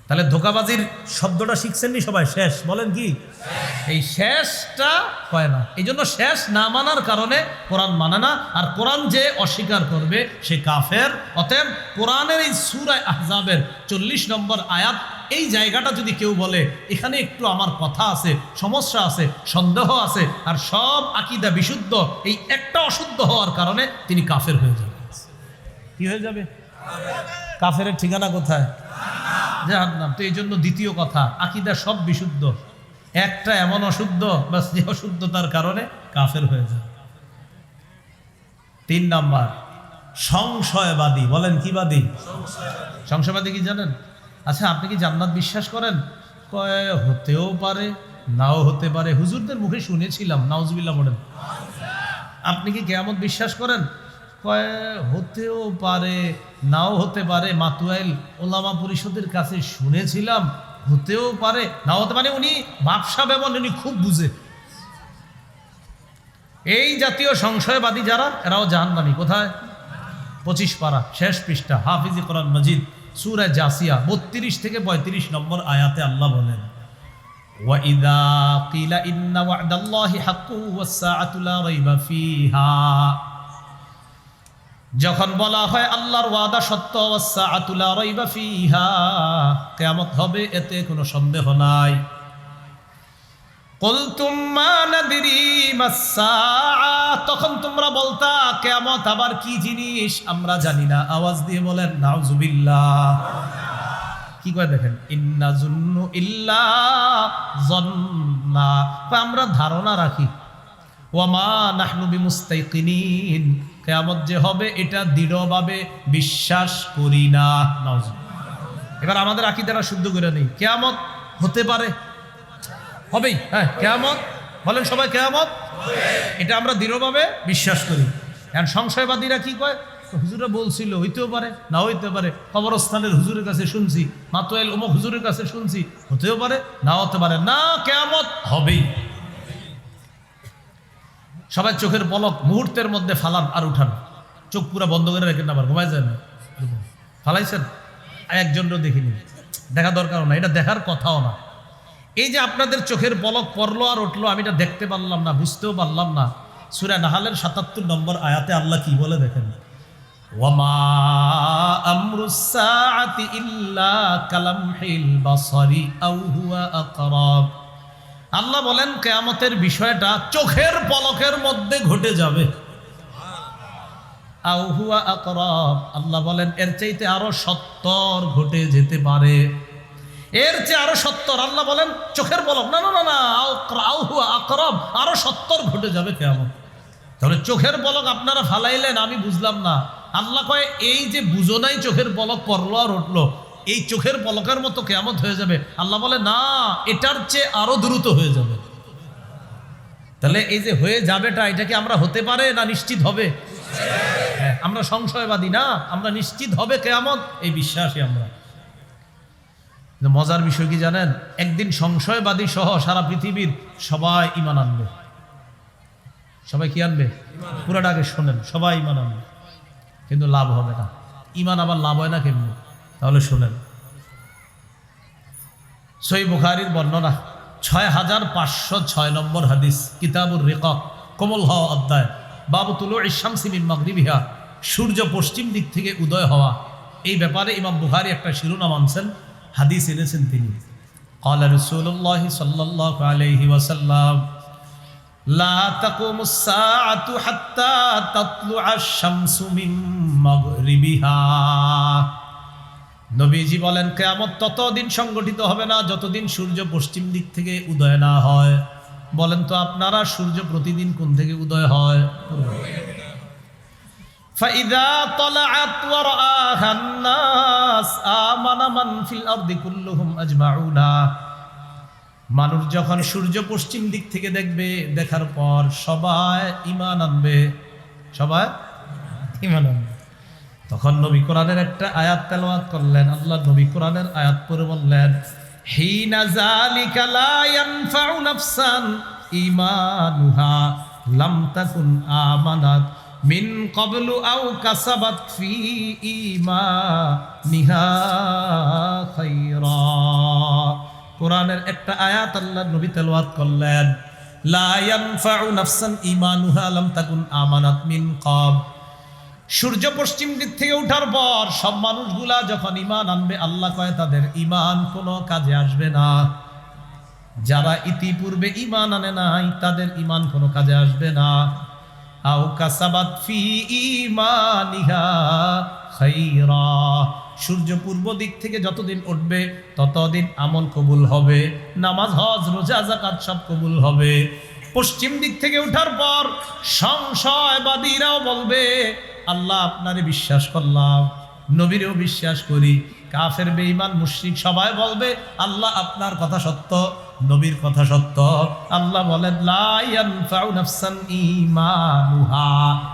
Speaker 1: তাহলে ধোকাবাজির শব্দটা শিখছেন নি সবাই? শেষ বলেন কি? এই শেষটা হয় না, এই জন্য শেষ না মানার কারণে কোরআন মানে না। আর কোরআন যে অস্বীকার করবে সে কাফের। অতএব কোরআনের এই সূরা আহজাবের 40 নম্বর আয়াত, এই জায়গাটা যদি কেউ বলে এখানে একটু আমার কথা আছে, সমস্যা আছে, সন্দেহ আছে, আর সব আকীদা বিশুদ্ধ, এই একটা অশুদ্ধ হওয়ার কারণে তিনি কাফের হয়ে যাবে। কি হয়ে যাবে? কাফের ঠিকানা কোথায়? জাহান্নাম। তো এই জন্য দ্বিতীয় কথা, আকীদা সব বিশুদ্ধ, একটা এমন অশুদ্ধ বাস যে অশুদ্ধতার কারণে কাফের হয়ে যায়। 3 নাম্বার সংশয়বাদী। বলেন কি বাদী? সংশয়বাদী কি জানেন? আচ্ছা, আপনি কি জান্নাত বিশ্বাস করেন? কয় হতেও পারে, নাও হতে পারে। হুজুরদের মুখে শুনেছিলাম, নাউজুবিল্লাহ বলেন। আপনি কি কিয়ামত বিশ্বাস করেন? কয় হতেও পারে, নাও হতে পারে। মাতুয়াইল ওলামা পরিষদের কাছে শুনেছিলাম, হতেও পারে, নাও হতে পারে। উনি ব্যবসা ব্যবন উনি খুব বুঝে। এই জাতীয় সংশয়বাদী যারা, এরাও জাহান্নামী। কোথায়? 25 পারা শেষ পৃষ্ঠা, হাফিজি কোরআন মজিদ, সূরা জাসিয়া 32 থেকে 35 নম্বর আয়াতে আল্লাহ বলেন, ওয়াইদা কিলা ইন্না ওয়া'দাল্লাহি হাক্কুন ওয়াস-সাআতু লা রাইবা ফিহা, যখন বলা হয় আল্লাহর ওয়াদা সত্য, ওয়াস-সাআতু লা রাইবা ফিহা, কিয়ামত হবে এতে কোনো সন্দেহ নাই। কুলতুম মা নাদরি মাস-সাআ, তখন তোমরা বলতা কিয়ামত আবার কি জিনিস আমরা জানি না। আওয়াজ দিয়ে বলেন নাউজুবিল্লাহ। কি কয় দেখেন, ইন্না যুন্নু ইল্লা যন্না, আমরা ধারণা রাখি। ওয়া মা নাহনু বিমুস্তাইকিনিন, কিয়ামত যে হবে এটা দৃঢ়ভাবে বিশ্বাস করি না। নাউজুবিল্লাহ। এবার আমাদের আকীদাটা শুদ্ধ করে নেই। কিয়ামত হতে পারে, হবেই। হ্যাঁ, কিয়ামত বলেন সবাই, কিয়ামত এটা আমরা দৃঢ়ভাবে বিশ্বাস করি। এখন সংশয়বাদীরা কি কয়, হুজুরা বলছিল হইতেও পারে, না হইতে পারে। কবরস্থানের হুজুরের কাছে শুনছি, মাতুয়াইল অমুক হুজুরের কাছে শুনছি, হতেও পারে, না হতে পারে। না, কিয়ামত হবেই। সবাই চোখের পলক মুহূর্তের মধ্যে ফালান আর উঠান, চোখ পুরা বন্ধ করে রেখেন, আবার ঘুমায় যায় না। ফালাইছেন? একজনও দেখিনি, দেখা দরকারও না, এটা দেখার কথাও না। এই যে আপনাদের চোখের পলক পড়লো আর উঠলো, আমি এটা দেখতে পারলাম না, বুঝতেও পারলাম না। সূরা নাহলের ৭৭ নম্বর আয়াতে আল্লাহ কি বলে দেখেন, ওয়ামা আমরুস সাআতি ইল্লা কালামহিল বাসারি আও হুয়া আকরাব। আল্লাহ বলেন কিয়ামতের বিষয়টা চোখের পলকের মধ্যে ঘটে যাবে। আও হুয়া আকরাব, আল্লাহ বলেন এর চাইতে আরো ৭০ ঘটে যেতে পারে, এর চেয়ে আরো ৭০। আল্লাহ বলেন চোখের পলক না, না না না, আও হুয়া আকরাব, আরো ৭০ ঘটে যাবে কিয়ামত। তাহলে চোখের পলক আপনারা ফালাইলেন, আমি বুঝলাম না। আল্লাহ কয় এই যে বুঝো নাই চোখের পলক পড়লো আর উঠলো, এই চোখের পলকের মতো কিয়ামত হয়ে যাবে। আল্লাহ বলে না, এটার চেয়ে আরো দ্রুত হয়ে যাবে। তাহলে এই যে হয়ে যাবেটা, এটা কি আমরা হতে পারে না নিশ্চিত হবে? হ্যাঁ, আমরা সংশয়বাদী না, আমরা নিশ্চিত হবে কিয়ামত, এই বিশ্বাসী আমরা। মজার বিষয় কি জানেন, একদিন সংশয়বাদী সহ সারা পৃথিবীর সবাই ঈমান আনবে। সবাই কি আনবে? পুরাটা আগে শোনেন, সবাই ঈমান আনবে, কিন্তু লাভ হবে না। ঈমান আবার লাভ হয় না কেমনি? তাহলে শোনেন, সহিহ বুখারীর বর্ণনা 6506 নম্বর হাদিস, কিতাবুর রিকাক, কোমল হওয়া অধ্যায়, বাবু তুলুই শামসি মিন মাগরিবিহা, সূর্য পশ্চিম দিক থেকে উদয় হওয়া। এই ব্যাপারে ইমাম বুখারী একটা শিরোনাম আনছেন, হাদিস এনেছেন তিনি। ক্বালা রাসূলুল্লাহ সাল্লাল্লাহু আলাইহি ওয়াসাল্লাম লা তাকুমুস সাআতু হাত্তা তাতলুআশ শামসু মিন মাগরিবিহা। নবীজি বলেন, কিয়ামত ততদিন সংগঠিত হবে না যতদিন সূর্য পশ্চিম দিক থেকে উদয় না হয়। বলেন তো আপনারা, সূর্য প্রতিদিন কোন থেকে উদয় হয়? فإذا طلعت ورآها الناس آمن من في الأرض كلهم أجمعون। মানুষ যখন সূর্য পশ্চিম দিক থেকে দেখবে, দেখার পর সবাই ঈমান আনবে, সবাই ঈমান আনবে। তখন নবী কোরআনের একটা আয়াত তেলাওয়াত করলেন। আল্লাহ নবী কোরআনের আয়াত পড়ে বললেন, হিনা যালিকা লা ইয়ানফাউ নাফসান ঈমানুহা লাম তাকুন আমানাত মিন ক্বাবলু আও কাসাবাত ফি ঈমানিহা খায়রা। কোরআনের একটা আয়াত আল্লাহ নবী তেলাওয়াত করলেন, লা ইয়ানফাউ নাফসান ঈমানুহা লাম তাকুন আমানাত মিন ক্বাব। সূর্য পশ্চিম দিক থেকে ওঠার পর সব মানুষগুলা যখন ঈমান আনবে, আল্লাহ কয় তাদের ঈমান কোনো কাজে আসবে না। যারা ইতিপূর্বে ঈমান আনে নাই, তাদের ঈমান কোনো কাজে আসবে না। আও কাসাবাত ফি ঈমানিহা খায়রা। সূর্য পূর্ব দিক থেকে যতদিন উঠবে ততদিন আমল কবুল হবে, নামাজ, হজ, রোজা, যাকাত সব কবুল হবে। পশ্চিম দিক থেকে ওঠার পর সংশয়বাদীরাও বলবে, আল্লাহ আপনারে বিশ্বাস করলাম, নবীরেও বিশ্বাস করি। কাফের, বেঈমান, মুশরিক সবাই বলবে, আল্লাহ আপনার কথা সত্য, নবীর কথা সত্য। আল্লাহ বলেন, লা ইয়ানফাউ নাফসান ঈমানুহা,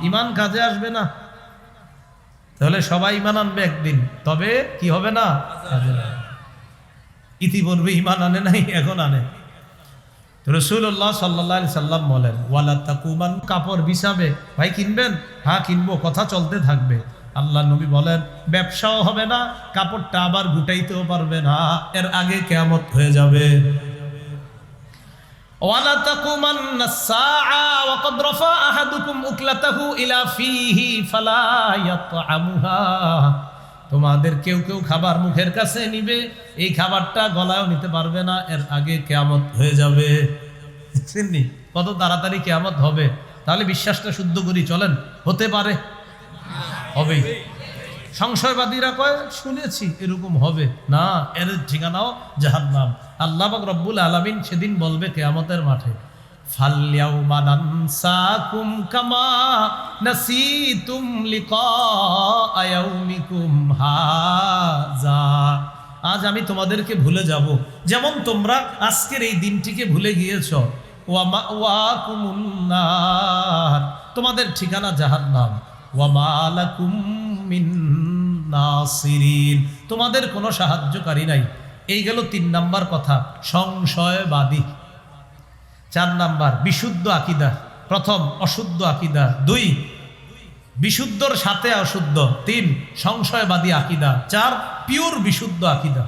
Speaker 1: ঈমান কাজে আসবে না। তাহলে সবাই ঈমান আনবে একদিন, তবে কি হবে না? ইতিপূর্বে ঈমান আনে নাই, এখন আনে। রাসূলুল্লাহ সাল্লাল্লাহু আলাইহি সাল্লাম বলেন, ওয়ালা তাকুমান, কাপড় বিছাবে, ভাই কিনবেন? হ্যাঁ কিনবো, কথা চলতে থাকবে। আল্লাহ নবী বলেন, ব্যবসাও হবে না, কাপড়টা আবার গুটাইতেও পারবে না, এর আগে কিয়ামত হয়ে যাবে। ওয়ালা তাকুমান্নাস সাআ ওয়া ক্বাদ রাফা আহাদুকুম উকলাতাহু ইলা ফীহি ফালা ইয়াতআমুহা। তোমাদের কেউ কেউ খাবার মুখের কাছে নিবে, এই খাবারটা গলায়ও নিতে পারবে না, এর আগে কিয়ামত হয়ে যাবে। চিন্নি কত তাড়াতাড়ি কিয়ামত হবে। তাহলে বিশ্বাসটা শুদ্ধ করি, চলেন, হতে পারে, হবেই। সংশয়বাদীরা কয় শুনেছি এরকম হবে না, এর ঠিকানাও জাহান্নাম। আল্লাহ পাক রব্বুল আলামিন সেদিন বলবে কিয়ামতের মাঠে, ফালইয়াউমা নানসাকুম কামা নাসিতুম লিকা ইয়াউমিকুম হাযা। আজ আমি তোমাদেরকে ভুলে যাব, যেমন তোমরা আজকের এই দিনটিকে ভুলে গিয়েছো। ওয়া মাওয়াকুমুন নার, তোমাদের ঠিকানা জাহান্নাম। ওয়া মা লাকুম মিন নাসিরিন, তোমাদের কোনো সাহায্যকারী নাই। এই গেল 3 নাম্বার কথা, সংশয়বাদী। 4 নাম্বার বিশুদ্ধ আকীদা। প্রথম অশুদ্ধ আকীদা, 2 বিশুদ্ধর সাথে অশুদ্ধ, 3 সংশয়বাদী আকীদা, 4 পিওর বিশুদ্ধ আকীদা।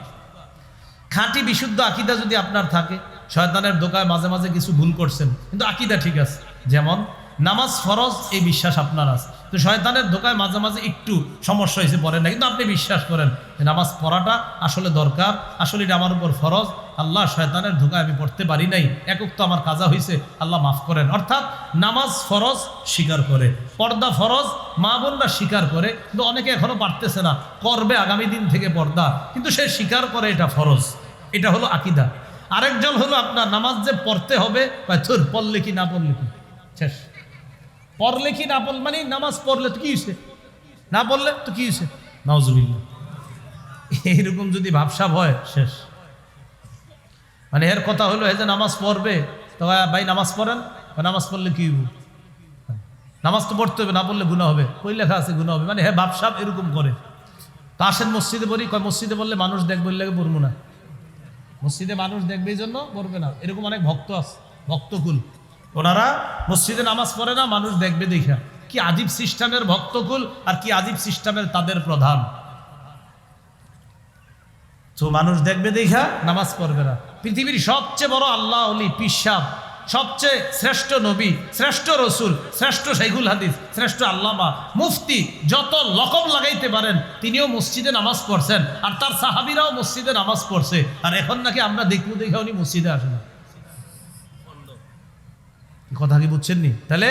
Speaker 1: খাঁটি বিশুদ্ধ আকীদা যদি আপনার থাকে, শয়তানের ধোঁকায় মাঝে মাঝে কিছু ভুল করছেন, কিন্তু আকীদা ঠিক আছে। যেমন নামাজ ফরজ, এই বিশ্বাস আপনার আছে, তো শয়তানের ধোঁকায় মাঝে মাঝে একটু সমস্যা হয়েছে, পড়েন না, কিন্তু আপনি বিশ্বাস করেন যে নামাজ পড়াটা আসলে দরকার, আসলে এটা আমার উপর ফরজ। আল্লাহ, শয়তানের ধোঁকায় আমি পড়তে পারি নাই, একক তো আমার কাজা হয়েছে, আল্লাহ মাফ করেন। অর্থাৎ নামাজ ফরজ স্বীকার করে, পর্দা ফরজ মা বোনরা স্বীকার করে, কিন্তু অনেকে এখনো পারতেছে না, করবে আগামী দিন থেকে পর্দা, কিন্তু সে স্বীকার করে এটা ফরজ। এটা হলো আকীদা। আরেকজন হলো আপনার নামাজ যে পড়তে হবে, পড়লে কি না পড়লে কি শেষ, পড়লে কি না পড়লে মানে নামাজ পড়লে তো কি হয়েছে, না পড়লে তো কি হয়েছে, নাউজুবিল্লাহ। এইরকম যদি ভাবসাব হয় শেষ। মানে এর কথা হলো এই যে নামাজ পড়বে, তো ভাই নামাজ পড়েন, নামাজ পড়লে কি হইব? নামাজ তো পড়তে হবে, না পড়লে গুনাহ হবে, কই লেখা আছে গুনাহ হবে? মানে হ্যাঁ ভাবসাব এরকম করে। তো আসেন মসজিদে পড়ি, কয় মসজিদে বললে মানুষ দেখবে, লাগে পড়বো না। মসজিদে মানুষ দেখবে এই জন্য পড়বে না, এরকম অনেক ভক্ত আছে, ভক্তকুল, ওনারা মসজিদে নামাজ পড়ে না, মানুষ দেখবে দেখা। কি আজীব সিস্টেমের ভক্তকুল, আর কি আজীব সিস্টেমের তাদের প্রধান। তো মানুষ দেখবে দেখা নামাজ পড়বে না। পৃথিবীর সবচেয়ে বড় আল্লাহ ওলি পিসাব, সবচেয়ে শ্রেষ্ঠ নবী, শ্রেষ্ঠ রসুল, শ্রেষ্ঠ শাইখুল হাদিস, শ্রেষ্ঠ আল্লামা, মুফতি, যত লকব লাগাইতে পারেন, তিনিও মসজিদে নামাজ পড়ছেন, আর তার সাহাবীরাও মসজিদে নামাজ পড়ছে। আর এখন নাকি আমরা দেখবো দেখে উনি মসজিদে আসেন। কথা কি বুঝছেন নি? তাহলে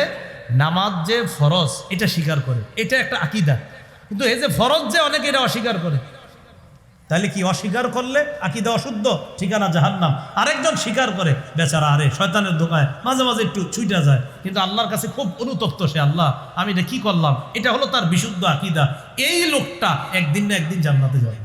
Speaker 1: নামাজ যে ফরজ এটা স্বীকার করে, এটা একটা আকীদা। কিন্তু এই যে ফরজ যে অনেকে এটা অস্বীকার করে, তাহলে কি অস্বীকার করলে আকীদা অশুদ্ধ, ঠিকানা জাহান্নাম। আরেকজন স্বীকার করে, বেচারা আরে শয়তানের দোকায় মাঝে মাঝে একটু ছুটে যায়, কিন্তু আল্লাহর কাছে খুব অনুতপ্ত সে, আল্লাহ আমি এটা কি করলাম, এটা হলো তার বিশুদ্ধ আকীদা। এই লোকটা একদিন না একদিন জান্নাতে যাবে।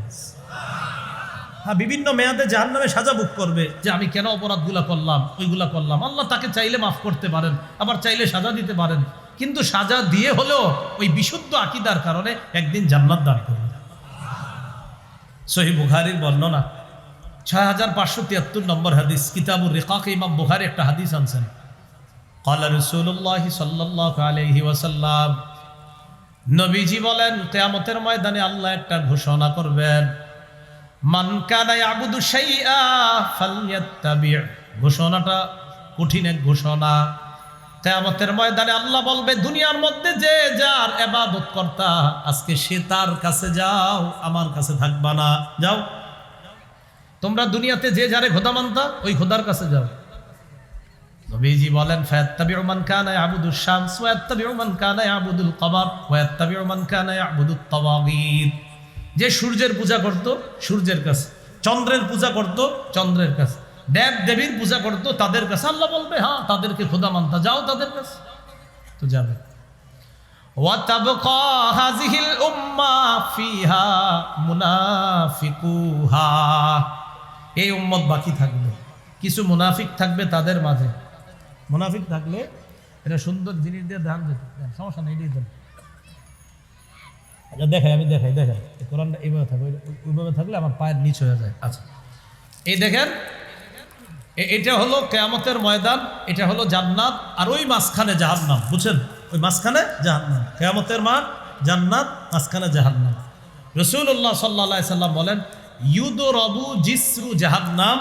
Speaker 1: হ্যাঁ, বিভিন্ন মেয়াদে জাহান্নামে সাজা ভোগ করবে, যে আমি কেন অপরাধগুলা করলাম, ওইগুলা করলাম। আল্লাহ তাকে চাইলে মাফ করতে পারেন, আবার চাইলে সাজা দিতে পারেন, কিন্তু সাজা দিয়ে হলেও ওই বিশুদ্ধ আকীদার কারণে একদিন জান্নাত দান করবে। সহিহ বুখারীর বর্ণনা 6573 নম্বর হাদিস, কিতাবুর রিকাক, ইমাম বুখারী একটা হাদিস আনছেন। ক্বালা রাসূলুল্লাহ সাল্লাল্লাহু আলাইহি ওয়াসাল্লাম, নবীজি বলেন কিয়ামতের ময়দানে আল্লাহ একটা ঘোষণা করবেন, মান কানা ইয়াবুদু শাইআ ফালইয়াত্তাবি'। ঘোষণাটা কঠিন এক ঘোষণা। কিয়ামতের ময়দানে আল্লাহ বলবে, দুনিয়ার মধ্যে যে যার ইবাদত করতা, আজকে সে তার কাছে যাও, আমার কাছে থাকবা না। যাও তোমরা দুনিয়াতে যে যারে খোদা মানতা, ওই খোদার কাছে যাও। নবীজি বলেন, ফায়াত্তাবিউ মান কানা ইয়াবুদুশ শামস ওয়া ইয়াত্তাবিউ মান কানা ইয়াবুদুল কমার ওয়া ইয়াত্তাবিউ মান কানা ইয়াবুদুত তাওয়াগীত। যে সূর্যের পূজা করত, সূর্যের কাছে, চন্দ্রের পূজা করত, চন্দ্রের কাছে, দেব দেবীর পূজা করতো, তাদের কাছে। আল্লাহ বলবে, হ্যাঁ তাদেরকে খোদা মানতা, যাও তাদের কাছে। তো যাবে। ওয়াতাবকা হাযিহিল উম্মাহ ফিহা মুনাফিকুহা। এই উম্মত বাকি থাকবে, কিছু মুনাফিক থাকবে তাদের মাঝে। মুনাফিক থাকলে এটা সুন্দর জিনিস দিয়ে ধ্যান দিতে, সমস্যা নেই, দিয়ে দেন। আচ্ছা দেখাই, আমি দেখাই, কোরআনটা এইভাবে থাকবে, ওইভাবে থাকলে আমার পায়ের নিচ হয়ে যায়। আচ্ছা এই দেখেন, এটা হলো কিয়ামতের ময়দান, এটা হলো জান্নাত, আর ওই মাঝখানে জাহান্নাম। বুঝছেন? ওই মাঝখানে জাহান্নাম, কিয়ামতের মাঠ জান্নাত, মাঝখানে জাহান্নাম। রাসূলুল্লাহ সাল্লাল্লাহু আলাইহি সাল্লাম বলেন, ইউদরাবু জিসরু জাহান্নাম।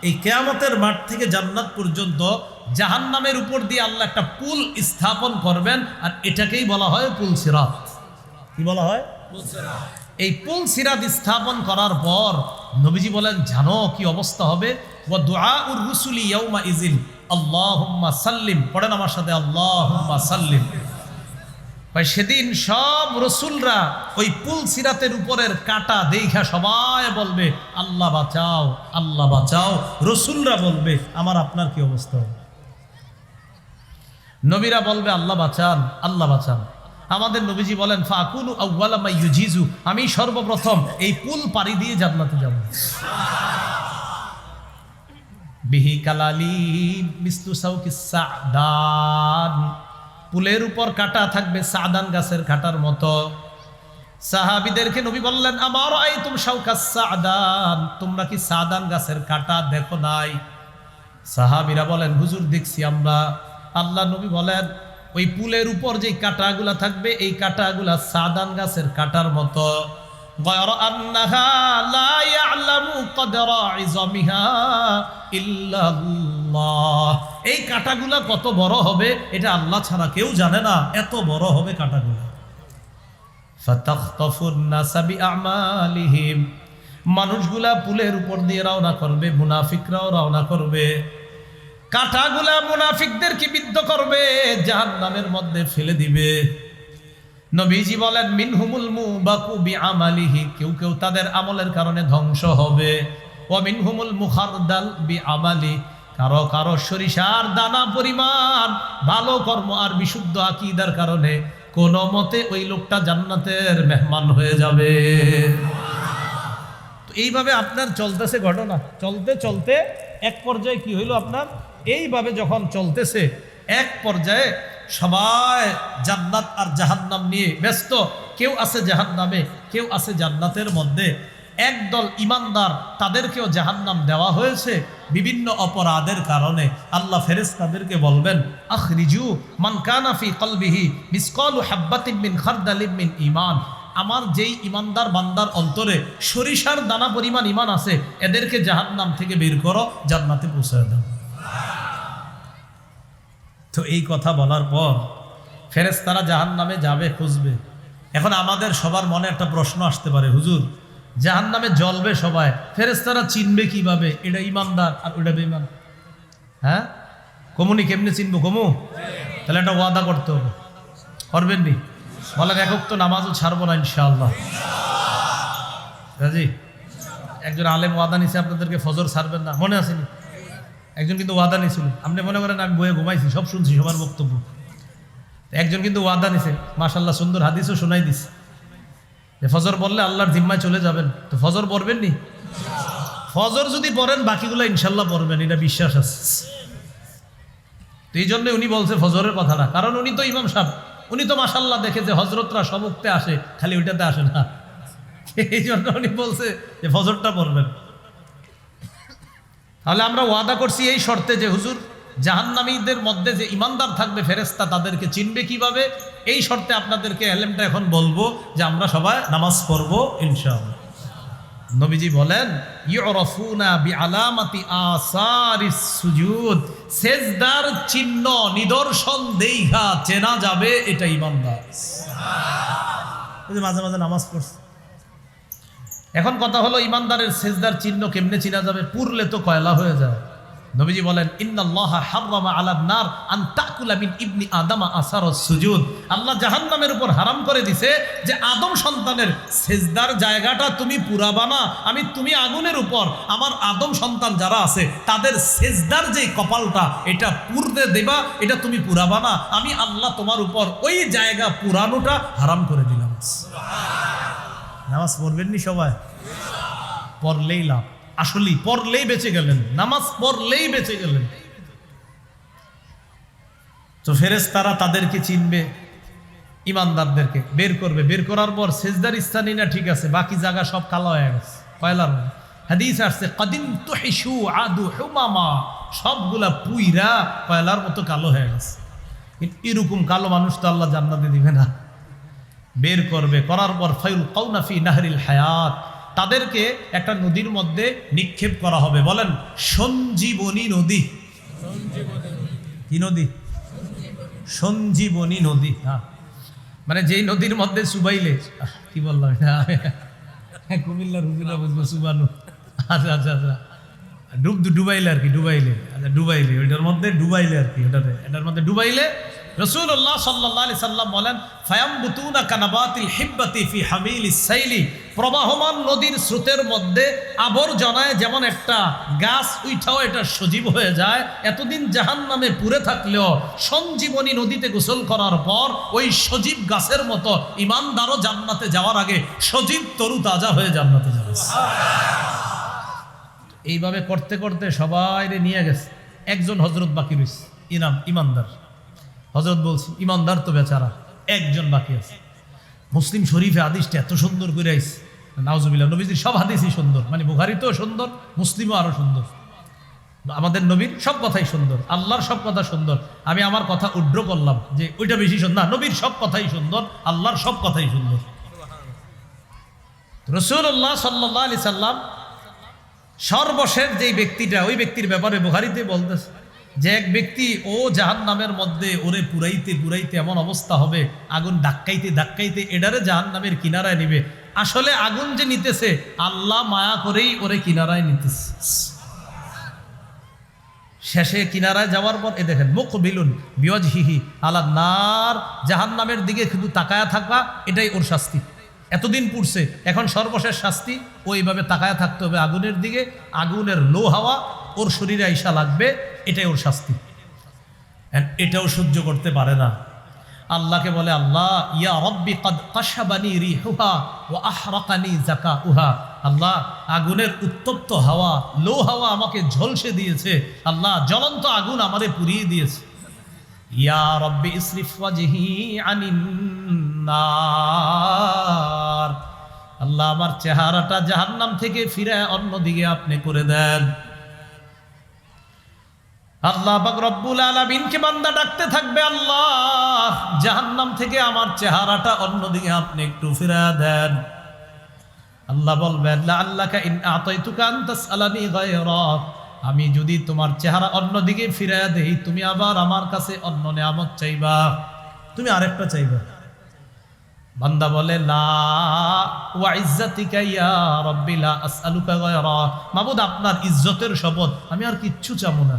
Speaker 1: এই কিয়ামতের মাঠ থেকে জান্নাত পর্যন্ত জাহান্নামের উপর দিয়ে আল্লাহ একটা পুল স্থাপন করবেন, আর এটাকেই বলা হয় পুল সিরাত। কি বলা হয়? পুল সিরাত। এই পুল সিরাত স্থাপন করার পর নবীজি বলেন, জানো কি অবস্থা হবে? ওয়া দুআউর রুসুলি ইয়াউমা ইযিন আল্লাহুম্মা সাল্লিম। পড়েন আমার সাথে, আল্লাহুম্মা সাল্লিম। ভাই সেদিন সব রসুলরা ওই পুল সিরাতের উপরের কাটা দেখা সবাই বলবে, আল্লাহ বাঁচাও, আল্লাহ বাঁচাও। রসুলরা বলবে, আমার আপনার কি অবস্থা হবে? নবীরা বলবে, আল্লাহ বাঁচান, আল্লাহ বাঁচান। আমাদের নবীজি বলেন, ফাকুনু আউওয়ালা মা ইউজিজু, আমি সর্বপ্রথম এই পুল পাড়ি দিয়ে জান্নাতে যাব। বিহি কালালি মিসলু সাউকিস সাদান। পুলের উপর কাটা থাকবে সাদান গাছের কাটার মতো। সাহাবীদেরকে নবী বললেন, আমার আইতুম শাউকাস সাদান, তোমরা কি সাদান গাছের কাটা দেখো নাই? সাহাবীরা বলেন, হুজুর দেখছি আমরা। আল্লাহ নবী বলেন, ওই পুলের উপর যে কাটাগুলা থাকবে, এই কাটাগুলা সাদান গাছের কাটার মতো। গায়রা আন্নাহা লা ইয়ালামু কদরা ইযামিহা ইল্লাল্লাহ। এই কাটাগুলা কত বড় হবে এটা আল্লাহ ছাড়া কেউ জানে না, এত বড় হবে কাটাগুলা। ফাতাখতাফুন নাসা বিআমালিহিম। মানুষগুলা পুলের উপর দিয়ে রওনা করবে, মুনাফিকরাও রওনা করবে। কাঁটাগুলা মুনাফিকদেরকে বিদ্ধ করবে, জাহান্নামের মধ্যে ফেলে দিবে। নবীজি বলেন, মিনহুমুল মুবাকু বিআমালিহি, কেউ কেউ তাদের আমলের কারণে ধ্বংস হবে। ওয়া মিনহুমুল মুখারদাল বিআমালি, কারো কারো সরিষার দানা পরিমাণ ভালো কর্ম আর বিশুদ্ধ আকীদার কারণে কোনো মতে ওই লোকটা জান্নাতের মেহমান হয়ে যাবে। এইভাবে আপনার চলতেছে ঘটনা, চলতে চলতে এক পর্যায়ে কি হইল আপনার, এইভাবে যখন চলতেছে এক পর্যায়ে সবাই জান্নাত আর জাহান্নাম নিয়ে ব্যস্ত। কেউ আছে জাহান্নামে, কেউ আছে জান্নাতের মধ্যে। একদল ইমানদার, তাদেরকেও জাহান্নাম দেওয়া হয়েছে বিভিন্ন অপরাধের কারণে। আল্লাহ ফেরেশতাদেরকে বলবেন, আখরিজু মান কানা ফি কলবিহি মিসকালু হাব্বাতিন মিন খারদালিন মিন ঈমান। আমার যেই ইমানদার বান্দার অন্তরে সরিষার দানা পরিমাণ ঈমান আছে, এদেরকে জাহান্নাম থেকে বের করো, জান্নাতে পৌঁছায় দাও। তো এই কথা বলার পর ফেরেশতারা জাহান্নামে যাবে, খুঁজবে। এখন আমাদের সবার মনে একটা প্রশ্ন আসতে পারে, হুজুর জাহান্নামে জ্বলবে সবাই, ফেরেশতারা চিনবে কিভাবে এটা ইমানদার আর ওটা বেঈমান? হ্যাঁ, কমুনি কেমনে চিনবো? কমু তাহলে একটা ওয়াদা করতে হবে, করবেন নি? বলেন একক তো নামাজও ছাড়বো না ইনশাআল্লাহ। রাজি? একজন আলেম ওয়াদা নিছে আপনাদেরকে ফজর ছাড়বেন না, মনে আসেনি? একজন কিন্তু ওয়াদা নিছিল, আপনি মনে করেন আমি বইয়ে ঘুমাইছি, সব শুনছি সবার বক্তব্য। একজন কিন্তু ওয়াদা নিছে, মাশাআল্লাহ সুন্দর হাদিসও শোনাই দিছে যে ফজর বললে আল্লাহর জিম্মায় চলে যাবেন। তো ফজর পড়বেন নি? ফজর যদি পড়েন বাকিগুলো ইনশাল্লাহ পড়বেন, এটা বিশ্বাস আছে। তো এই জন্য উনি বলছে ফজরের কথাটা, কারণ উনি তো ইমাম সাহেব, উনি তো মাশাআল্লাহ দেখে যে হজরতরা সবকতে আসে, খালি ওইটাতে আসে না, এই জন্য উনি বলছে যে ফজরটা পড়বেন। তাহলে আমরা ওয়াদা করছি এই শর্তে যে হুজুর জাহান্নামীদের মধ্যে যে ইমানদার থাকবে ফেরেশতা, তাদেরকে চিনবে কিভাবে? এই শর্তে আপনাদেরকে এলেমটা এখন বলবো যে আমরা সবাই নামাজ পড়বো ইনশাআল্লাহ। নবীজি বলেন, ইউরাফুনা বিআলামাতি আসারিস সুজুদ, সেজদার চিহ্ন নিদর্শন দেইখা চেনা যাবে এটা ইমানদার। মাঝে মাঝে নামাজ পড়ছে। এখন কথা হলো, ইমানদারের সেজদার চিহ্ন কেমনে চিনা যাবে? পুরলে তো কয়লা হয়ে যায়। নবীজি বলেন, ইন্নাল্লাহা হাররামা আলান নার আন তাকুলা মিন ইবনি আদমা আসারুস সুজুদ। আল্লাহ জাহান্নামের উপর হারাম করে দিছে যে আদম সন্তানের সেজদার জায়গাটা তুমি পুরাবা না। তুমি আগুনের উপর আমার আদম সন্তান যারা আছে তাদের সেজদার যে কপালটা, এটা পুরতে দেবা, এটা তুমি পুরাবা না। আমি আল্লাহ তোমার উপর ওই জায়গা পুরানোটা হারাম করে দিলাম। নামাজ পড়বেন নি সবাই? পড়লেই লাভ, আসলেই পড়লেই বেঁচে গেলেন, নামাজ পড়লেই বেঁচে গেলেন। তো ফেরেশতারা তাদেরকে চিনবে, ইমানদারদেরকে বের করবে। বের করার পর সেজদার স্থানই না ঠিক আছে, বাকি জায়গা সব কালো হয়ে গেছে কয়লার মতো। হাদিস আসছে, কাদিম তুহিশু আদু হুমামা, সবগুলা পুইরা কয়লার মতো কালো হয়ে গেছে। এরকম কালো মানুষ তো আল্লাহ জান্নাতে দিবে না। বের করবে, করার পর ফাইল কাউনা ফি নাহরিল হায়াত, তাদেরকে একটা নদীর মধ্যে নিক্ষেপ করা হবে। বলেন সঞ্জীবনী নদী। কি নদী? সঞ্জীবনী নদী। হ্যাঁ, মানে যেই নদীর মধ্যে সুবাইলে, কি বললাম এটা, কুমিল্লার হুজুরা বুঝবো, সুবানু। আচ্ছা আচ্ছা আচ্ছা, ডুবাইলে আর কি, ডুবাইলে। আচ্ছা ডুবাইলে, ওইটার মধ্যে ডুবাইলে আর কি, এটার মধ্যে ডুবাইলে। রাসূলুল্লাহ সাল্লাল্লাহু আলাইহি সাল্লাম বলেন, ফায়ামবুতুনা কানাবাতিল হিব্বাতি ফি হামিলিস সাইলি, প্রবাহমান নদীর স্রোতের মধ্যে আবর্জনায় যেমন একটা গাছ উঠাও এটা সজীব হয়ে যায়, এতদিন জাহান্নামে পুড়ে থাকলেও সঞ্জীবনী নদীতে গোসল করার পর ওই সজীব গাছের মতো ইমানদারও জান্নাতে যাওয়ার আগে সজীব তরু তাজা হয়ে জান্নাতে যাবে। এইভাবে করতে করতে সবাই নিয়ে গেছে, একজন হযরত বাকি রয়েছে, ইমানদার। হযরত বলছি ইমানদার তো বেচারা, একজন বাকি আছে। মুসলিম শরীফে হাদিসটা এত সুন্দর করে আইছে, নাউজুবিল্লাহ। নবীজির সব হাদিসই সুন্দর, মানে বুখারীতেও সুন্দর, মুসলিমও আরো সুন্দর। আমাদের নবীর সব কথাই সুন্দর, আল্লাহর সব কথা সুন্দর। আমি আমার কথা উড্র করলাম যে ওইটা বেশি সুন্দর না, নবীর সব কথাই সুন্দর, আল্লাহর সব কথাই সুন্দর। রাসূলুল্লাহ সাল্লাল্লাহু আলাইহি সাল্লাম সর্বশেষ যেই ব্যক্তিটা, ওই ব্যক্তির ব্যাপারে বুখারীতে বলতেছে যে এক ব্যক্তি ও জাহান্নামের মধ্যে ওরে পুরাইতে পুরাইতে এমন অবস্থা হবে, আগুন ধাক্কাইতে ধাক্কাইতে এডারে জাহান্নামের কিনারায় নিবে। আসলে আগুন যে নিতেছে, আল্লাহ মায়া করেই ওরে কিনারায় নিতেছে। শেষে কিনারায় যাওয়ার পর এ দেখেন, মুকবিলুন বিওয়াজহিহি আলা নার, জাহান্নামের দিকে শুধু তাকায়া থাকা, এটাই ওর শাস্তি। এতদিন পুড়ছে, এখন সর্বশেষ শাস্তি ওইভাবে তাকায়া থাকতে হবে আগুনের দিকে। আগুনের লো হাওয়া ওর শরীরে আইসা লাগবে, এটাই ওর শাস্তি। এটাও সহ্য করতে পারে না, আল্লাহকে বলে, আল্লাহ ইয়া রব্বি কদ কাশাবানি রিহুহা ওয়া আহরাকানি যাকাউহা, আল্লাহ আগুনের উত্তপ্ত হাওয়া, লো হাওয়া আমাকে ঝলসে দিয়েছে, আল্লাহ জ্বলন্ত আগুন আমারে পুড়িয়ে দিয়েছে। ইয়া রব্বি ইসরিফ ওয়াজহি আনিন নার, আল্লাহ আমার চেহারাটা জাহান্নাম থেকে ফিরে অন্যদিকে আপনি করে দেন। আল্লাহ পাক রব্বুল আলামিনকে বান্দা ডাকতে থাকবে, আল্লাহ জাহান্নাম থেকে আমার চেহারাটা অন্যদিকে আপনি একটু ফিরিয়ে দেন। আল্লাহ বলবেন লাআল্লাকা ইন আতাইতুকা আন তাসআলানি গায়রা, আমি যদি তোমার চেহারা অন্যদিকে ফিরিয়ে দেই তুমি আবার আমার কাছে অন্য নিয়ামত চাইবা, তুমি আরেকটা চাইবা। বান্দা বলে লা ওয়া ইজ্জাতিকা ইয়া রাব্বি লা আসআলুকা গায়রা, মাবুদ আপনার ইজ্জতের শপথ আমি আর কিচ্ছু চাবো না।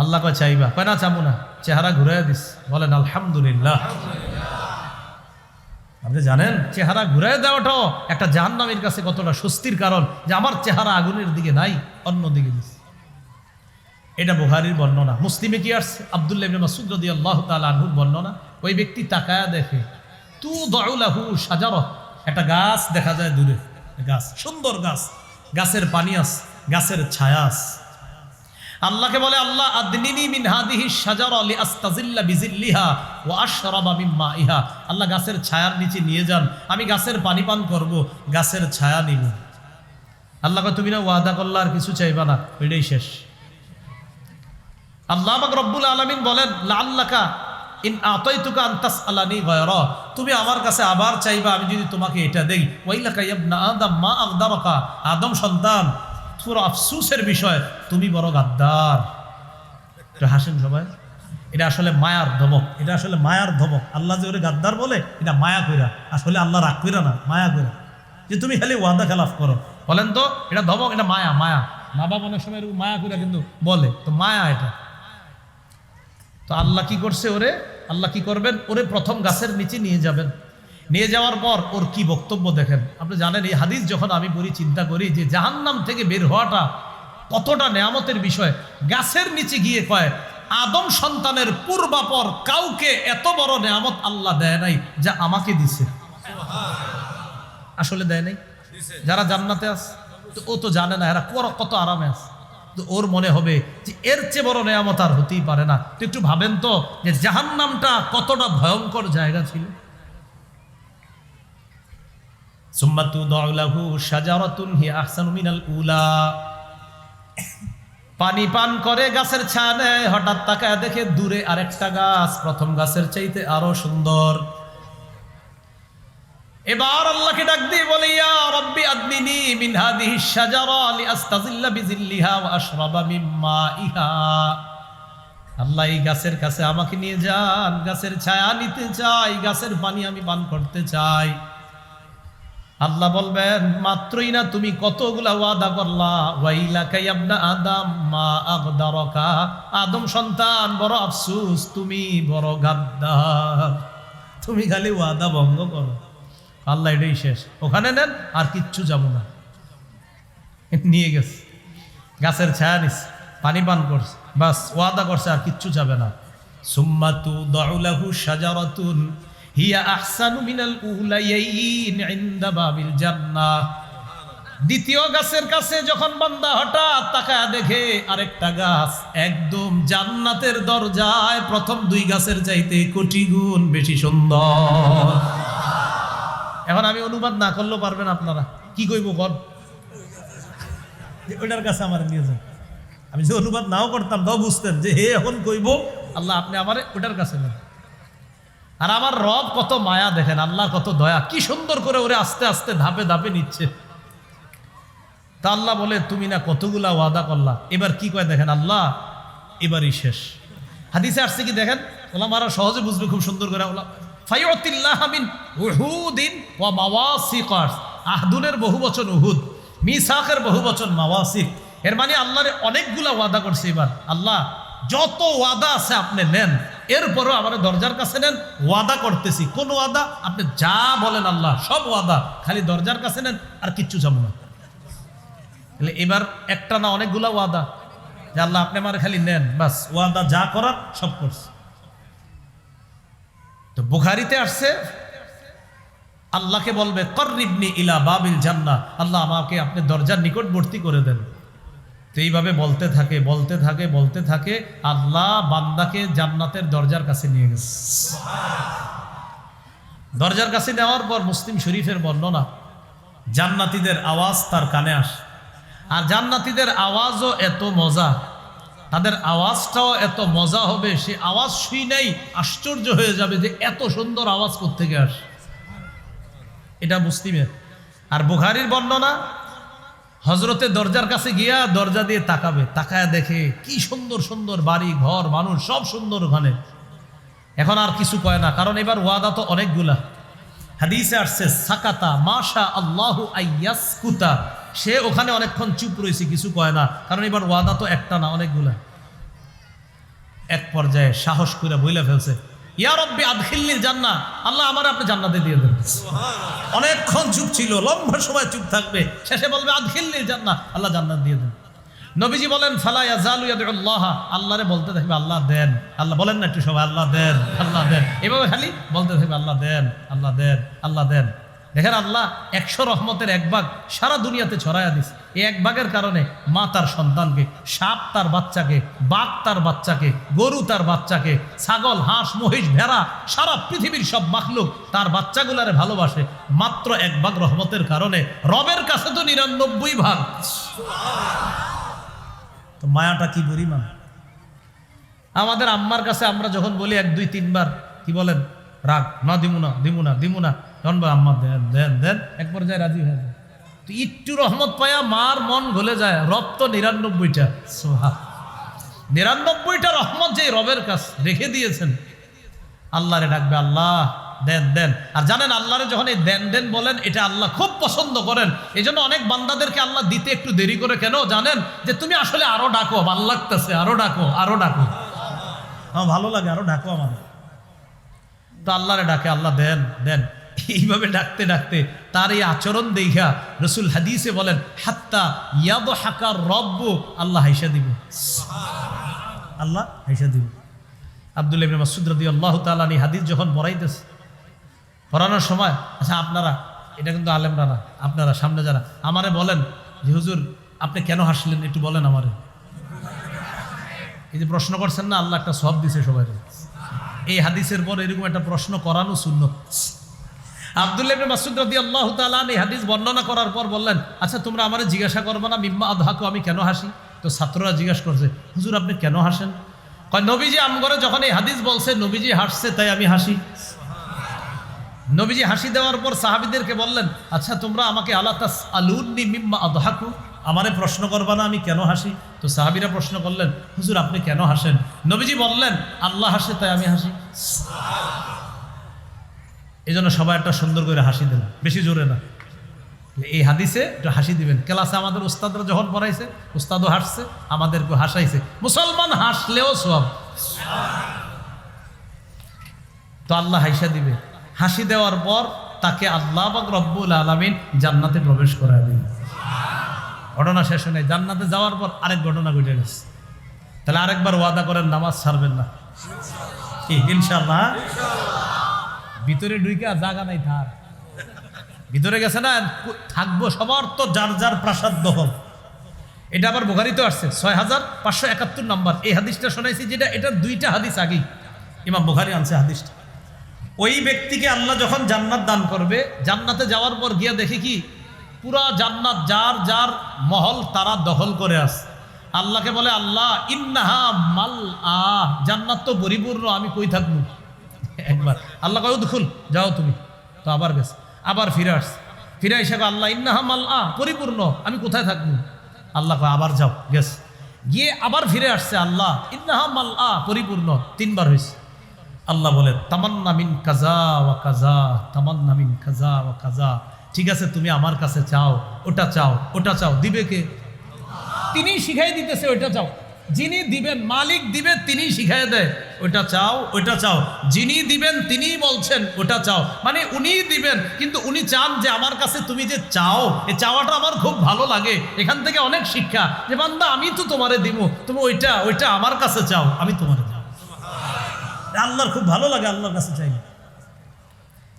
Speaker 1: আল্লাহ কয় চাইবা, কয় না চাবো না, চেহারা ঘুরাইয়া দিস। বলেন আলহামদুলিল্লাহ। আপনি জানেন চেহারা ঘুরাই দেওয়াটাও একটা জাহান্নামীর কাছে কতটা স্বস্তির কারণ, যে আমার চেহারা আগুনের দিকে নাই, অন্য দিকে দিস। এটা বুখারীর বর্ণনা। মুসলিমে কি আসছে? আব্দুল্লাহ ইবনে মাসউদ রাদিয়াল্লাহু তাআলা আনহুর বর্ণনা। ওই ব্যক্তি তাকায়া দেখে তু দাউলাহু শাজারা, একটা গাছ দেখা যায় দূরে, গাছ, সুন্দর গাছ, গাছের পানি আছে, গাছের ছায়া আছে। আল্লাহকে বলে আল্লাহ আদনিনি মিন হাদিহি শাজারা লিআস্তাজিল্লা বিজিল্লিহা ওয়া আশরাবা মিন মাইহা, আল্লাহ গাছের ছায়ার নিচে নিয়ে যান, আমি গাছের পানি পান করব, গাছের ছায়া নিব। আল্লাহ কয় তুমি না ওয়াদা করলা আর কিছু চাইবা না, ওইটাই শেষ। আল্লাহ পাক রব্বুল আলামিন বলেন লাআল্লাকা ইন আতাইতুকা আন তাসআলানি গায়রা, তুমি আমার কাছে আবার চাইবা আমি যদি তোমাকে এটা দেই। ওয়াইলাকা ইয়া ইবনা আদম মা আগদারাকা, আদম সন্তান পুরো আফসোসের বিষয় তুমি বড় গাদ্দার। একটু হাসেন সবাই, এটা আসলে মায়ার ধমক, এটা আসলে মায়ার ধমক। আল্লাহ যে ওরে গাদ্দার বলে এটা মায়া কইরা, আসলে আল্লাহ রাগ কইরা না, মায়া কইরা, যে তুমি খালি ওয়াদা খেলাফ করো। বলেন তো এটা ধমক, এটা মায়া? মায়া মা বাবা অনেক সময় মায়া কইরা কিন্তু বলে, তো মায়া এটা। তো আল্লাহ কি করছে ওরে, আল্লাহ কি করবেন, ওরে প্রথম গাছের নিচে নিয়ে যাবেন। নিয়ে যাওয়ার পর ওর কি বক্তব্য দেখেন। আপনি জানেন এই হাদিস যখন আমি পড়ি চিন্তা করি যে জাহান্নাম থেকে বের হওয়াটা কতটা নেয়ামতের বিষয়। গাছের নিচে গিয়ে কয় আদম সন্তানের পূর্বাপর কাউকে এত বড় নেয়ামত আল্লাহ দেয় নাই যা আমাকে দিছে। আসলে দেয় নাই? যারা জান্নাতে আছে তো ও তো জানে না এরা কত আরামে আছে, তো ওর মনে হবে যে এর চেয়ে বড় নেয়ামত আর হতেই পারে না। তো একটু ভাবেন তো যে জাহান্নামটা কতটা ভয়ঙ্কর জায়গা ছিল। সুম্মা তুদাউ লাহু শাজারাতুন হিয়া আহসানু মিনাল উলা, পানি পান করে গাছের ছায়া নেয়, হঠাৎ তাকায় দেখে দূরে আরেকটা গাছ প্রথম গাছের চাইতে আরো সুন্দর। এবার আল্লাহকে ডাক দিয়ে বলে ইয়া রাব্বি আদনিনি মিন হাদিহি শাজারা লিআস্তাজিল্লা বিজিল্লিহা ওয়া আশরাবা মিন মাইহা, আল্লাহ এই গাছের কাছে আমাকে নিয়ে যান, গাছের ছায়া নিতে চাই, গাছের পানি আমি পান করতে চাই। আল্লাহ বলবেন মাত্রই না তুমি কতগুলা ওয়াদা করলা, ওয়াইলাকা ইয়া ইবনা আদম মা আগদারাকা, আদম সন্তান বড় আফসোস, তুমি বড় গাদ্দার, তুমি খালি ওয়াদা ভঙ্গ করো। আল্লাহ এটাই শেষ, ওখানে নেন আর কিচ্ছু যাবো না। নিয়ে গেছে গাছের ছায়া নিছে, পানি পান করছে, বাস ওয়াদা করছে আর কিচ্ছু যাবে না। সুম্মা তুদাউ লাহু শাজারাতুন হিয়া আহসানু মিনাল উলাইয়িন ইনদা বাবিল জান্নাহ, দ্বিতীয় গাছের কাছে যখন বান্দা হঠাৎ তাকায় দেখে আরেকটা গাছ একদম জান্নাতের দরজায়, প্রথম দুই গাছের চাইতে কোটি গুণ বেশি সুন্দর। এখন আমি অনুবাদ না করলেও পারবেন আপনারা, কি কইব বল, ওইটার কাছে আমার নিয়ে যান। আমি যে অনুবাদ নাও করতাম তাও বুঝতেন যে হে এখন কইব আল্লাহ আপনি আমার ওটার কাছে নেন। আর আমার রব কত মায়া দেখেন, আল্লাহ কত দয়া, কি সুন্দর করে ওরে আস্তে আস্তে ধাপে ধাপে নিচ্ছে। তা আল্লাহ বলে তুমি না কতগুলা ওয়াদা করলা, এবার কি কয় দেখেন আল্লাহ এবারই শেষ। হাদিসে আসছে কি দেখেন, ওলামারা সহজে বুঝবে খুব সুন্দর করে। ফায়ুতিল্লাহ মিন উহুদিন ওয়া মাওয়াসিক, আহদুনের বহুবচন উহুদ, মিসাকের বহুবচন মাওয়াসিক। এর মানে আল্লাহরে অনেকগুলা ওয়াদা করছে। এবার আল্লাহ যত ওয়াদা আছে আপনি নেন, এরপরও আমার দরজার কাছে নেন, ওয়াদা করতেছি কোন ওয়াদা আপনি যা বলেন আল্লাহ সব ওয়াদা, খালি দরজার কাছে নেন আর কিচ্ছু যাবো না। এবার একটা না অনেকগুলা ওয়াদা যে আল্লাহ আপনি আমার খালি নেন, বাস ওয়াদা যা করার সব করছে। তো বুখারীতে আসছে আল্লাহকে বলবে কর্রিবনি ইলা বাবিল জান্নাহ, আল্লাহ আমাকে আপনি দরজার নিকটবর্তী করে দেন। তো এইভাবে বলতে থাকে বলতে থাকে বলতে থাকে, আল্লাহ বান্দাকে জান্নাতের দরজার কাছে নিয়ে গেছে। দরজার কাছে নেওয়ার পর মুসলিম শরীফের বর্ণনা, জান্নাতীদের আওয়াজ তার কানে আসে। আর জান্নাতীদের আওয়াজও এত মজা, তাদের আওয়াজটাও এত মজা হবে, সে আওয়াজ শুনেই আশ্চর্য হয়ে যাবে যে এত সুন্দর আওয়াজ কোত্থেকে আসে। এটা মুসলিমের। আর বুখারীর বর্ণনা, হজরতে দরজার কাছে গিয়া দরজা দিয়ে তাকাবে, তাকায় দেখে কি সুন্দর সুন্দর বাড়ি ঘর মানুষ সব সুন্দর ওখানে। এখন আর কিছু কয় না, কারণ এবার ওয়াদা তো অনেকগুলা। হাদিসে আসছে সাকাতা মাশা আল্লাহু আইয়াসকুতা, সে ওখানে অনেকক্ষণ চুপ রয়েছে, কিছু কয় না, কারণ এবার ওয়াদা তো একটা না অনেকগুলা। এক পর্যায়ে সাহস করে বইলা ফেলছে, ইয়া রব্বি আদখিলনিল জান্নাহ, আল্লাহ আমার আপনি জান্নাতে দিয়ে দেন। অনেকক্ষণ চুপ ছিল, লম্বা সময় চুপ থাকবে, শেষে বলবে আদখিলনিল জান্নাহ, আল্লাহ জান্নাত দিয়ে দেন। নবীজি বলেন ফালা ইয়াজালু ইয়াদউল্লাহ, আল্লাহরে বলতে থাকবে আল্লাহ দেন, আল্লাহ বলেন না একটু সবাই আল্লাহ দেন আল্লাহ দেন, এভাবে খালি বলতে থাকবে আল্লাহ দেন আল্লাহ দেন আল্লাহ দেন। দেখেন আল্লাহ 100 রহমতের এক ভাগ সারা দুনিয়াতে ছড়াইয়া দিছে। এই এক ভাগের কারণে মা তার সন্তানকে, সাপ তার বাচ্চাকে, বাঘ তার বাচ্চাকে, গরু তার বাচ্চাকে, ছাগল হাঁস মহিষ ভেড়া সারা পৃথিবীর সব মাখলুক তার বাচ্চাগুলারে ভালোবাসে। মাত্র এক ভাগ রহমতের কারণে রবের কাছে তো 99 ভাগ। তো মায়াটা কি পরিমাণ। আমাদের আম্মার কাছে আমরা যখন বলি 1 2 3 বার, কি বলেন, রাগ না, দিমুনা দিমুনা দিমুনা, তখন আম্মা দেন দেন দেন, এক পর্যায়ে রাজি হয়ে যায়। তো একটু রহমত পায়া মার মন গলে যায়। রব তো 99টা, সোহা 99টা রহমত যে রবের কাছে রেখে দিয়েছেন। আল্লাহরে ডাকবে আল্লাহ দেন দেন। আর জানেন আল্লাহরে যখন এই দেন দেন বলেন, এটা আল্লাহ খুব পছন্দ করেন। এই জন্য অনেক বান্দাদেরকে আল্লাহ দিতে একটু দেরি করে, কেন জানেন, যে তুমি আসলে আরো ডাকো, ভালো লাগতেছে, আরো ডাকো আরো ডাকো, আমার ভালো লাগে, আরো ডাকো আমার। তো আল্লাহরে ডাকে আল্লাহ দেন দেন, এইভাবে ডাকতে ডাকতে তার এই আচরণ দেখা রসুল হাদিসে বলেন হাত্তা ইয়াদহাকা রব্বু, আল্লাহ হাইসা দিব, আল্লাহ হাইসা দিব। আব্দুল্লাহ ইবনে মাসউদ রাদিয়াল্লাহু তাআলা এই হাদিস যখন পড়াইতেছে, পড়ানোর সময়, আচ্ছা আপনারা, এটা কিন্তু আলেমরা না, আপনারা সামনে যারা, আমারে বলেন যে হুজুর আপনি কেন হাসলেন, একটু বলেন আমারে। এই যে প্রশ্ন করছেন না, আল্লাহ একটা সওয়াব দিছে সবাই। এই হাদিসের পর এরকম একটা প্রশ্ন করানো সুন্নত। আব্দুল্লাহ ইবনে মাসউদ রাদিয়াল্লাহু তাআলা এই হাদিস বর্ণনা করার পর বললেন, আচ্ছা তোমরা আমারে জিজ্ঞাসা করবে না মিম্মা আদহাকু, আমি কেন হাসি? তো ছাত্ররা জিজ্ঞাসা করছে, হুজুর আপনি কেন হাসেন? কয় নবীজি আমগরে যখন এই হাদিস বলছে, নবীজি হাসছে তাই আমি হাসি। নবীজি হাসি দেওয়ার পর সাহাবীদেরকে বললেন, আচ্ছা তোমরা আমাকে আলা তাসআলুনি মিম্মা আদহাকু, আমারে প্রশ্ন করবা না আমি কেন হাসি? তো সাহাবীরা প্রশ্ন করলেন, হুজুর আপনি কেন হাসেন? নবীজি বললেন, আল্লাহ হাসে তাই আমি হাসি। এই জন্য সবাই একটা সুন্দর করে হাসি দেন, বেশি জোরে না। এই হাদিসে একটু হাসি দিবেন। ক্লাসে আমাদের উস্তাদরা যখন পড়াইছে, উস্তাদও হাসছে, আমাদেরকে হাসাইছে। মুসলমান হাসলেও সওয়াব। তো আল্লাহ হাসা দিবে। হাসি দেওয়ার পর তাকে আল্লাহ পাক রব্বুল আলামিন জান্নাতে প্রবেশ করায় দিবে। ঘটনা শেষ হয় নাই, জান্নাতে যাওয়ার পর আরেক ঘটনা ঘটে গেছে। তাহলে আরেকবার ওয়াদা করেন নামাজ ছাড়বেন না, ইনশাআল্লাহ। ভিতরে ঢুকে জায়গা নাই, থাক ভিতরে গেছে না, থাকবো। সবার তো যার যার প্রাসাদ দখল। এটা আবার বুখারীতে আসছে 6571 নম্বর। এই হাদিসটা শোনাইছি যেটা, এটা 2টা হাদিস আগেই ইমাম বুখারী আনছে হাদিসটা। ওই ব্যক্তিকে আল্লাহ যখন জান্নাত দান করবে, জান্নাতে যাওয়ার পর গিয়া দেখে কি পুরা জান্নাত যার যার মহল তারা দখল করে আছে। আল্লাহকে বলে, আল্লাহ ইন্নাহা মাল জান্নাত তো পরিপূর্ণ, আমি কই থাকবো? একবার আল্লাহ কয় উদখুল, যাও তুমি। তো আবার গেছে, আবার ফিরে আসছে, ফিরে এসে আল্লাহ ইন্নাহা মাল পরিপূর্ণ, আমি কোথায় থাকবো? আল্লাহ কয় আবার যাও, গেছে, গিয়ে আবার ফিরে আসছে, আল্লাহ ইন্নাহা মাল পরিপূর্ণ, 3 বার হয়েছে। আল্লাহ বলে তামান্না মিন কাজা ওয়া কাজা, তামান্না মিন কাজা ওয়া কাজা, ঠিক আছে তুমি আমার কাছে চাও, ওটা চাও, ওটা চাও। দিবে কে? তিনি শিখাই দিতেছে, ওইটা চাও। যিনি দিবেন, মালিক দিবে, তিনি শিখাই দেয় ওইটা চাও, ওইটা চাও। যিনি দিবেন তিনি বলছেন ওটা চাও, মানে উনি দিবেন, কিন্তু উনি চান যে আমার কাছে তুমি যে চাও, এই চাওয়াটা আমার খুব ভালো লাগে। এখান থেকে অনেক শিক্ষা, যে বান্দা আমি তো তোমারে দিব, তুমি ওইটা ওইটা আমার কাছে চাও, আমি তোমারে দিব। আল্লাহর খুব ভালো লাগে আল্লাহর কাছে চাইলে।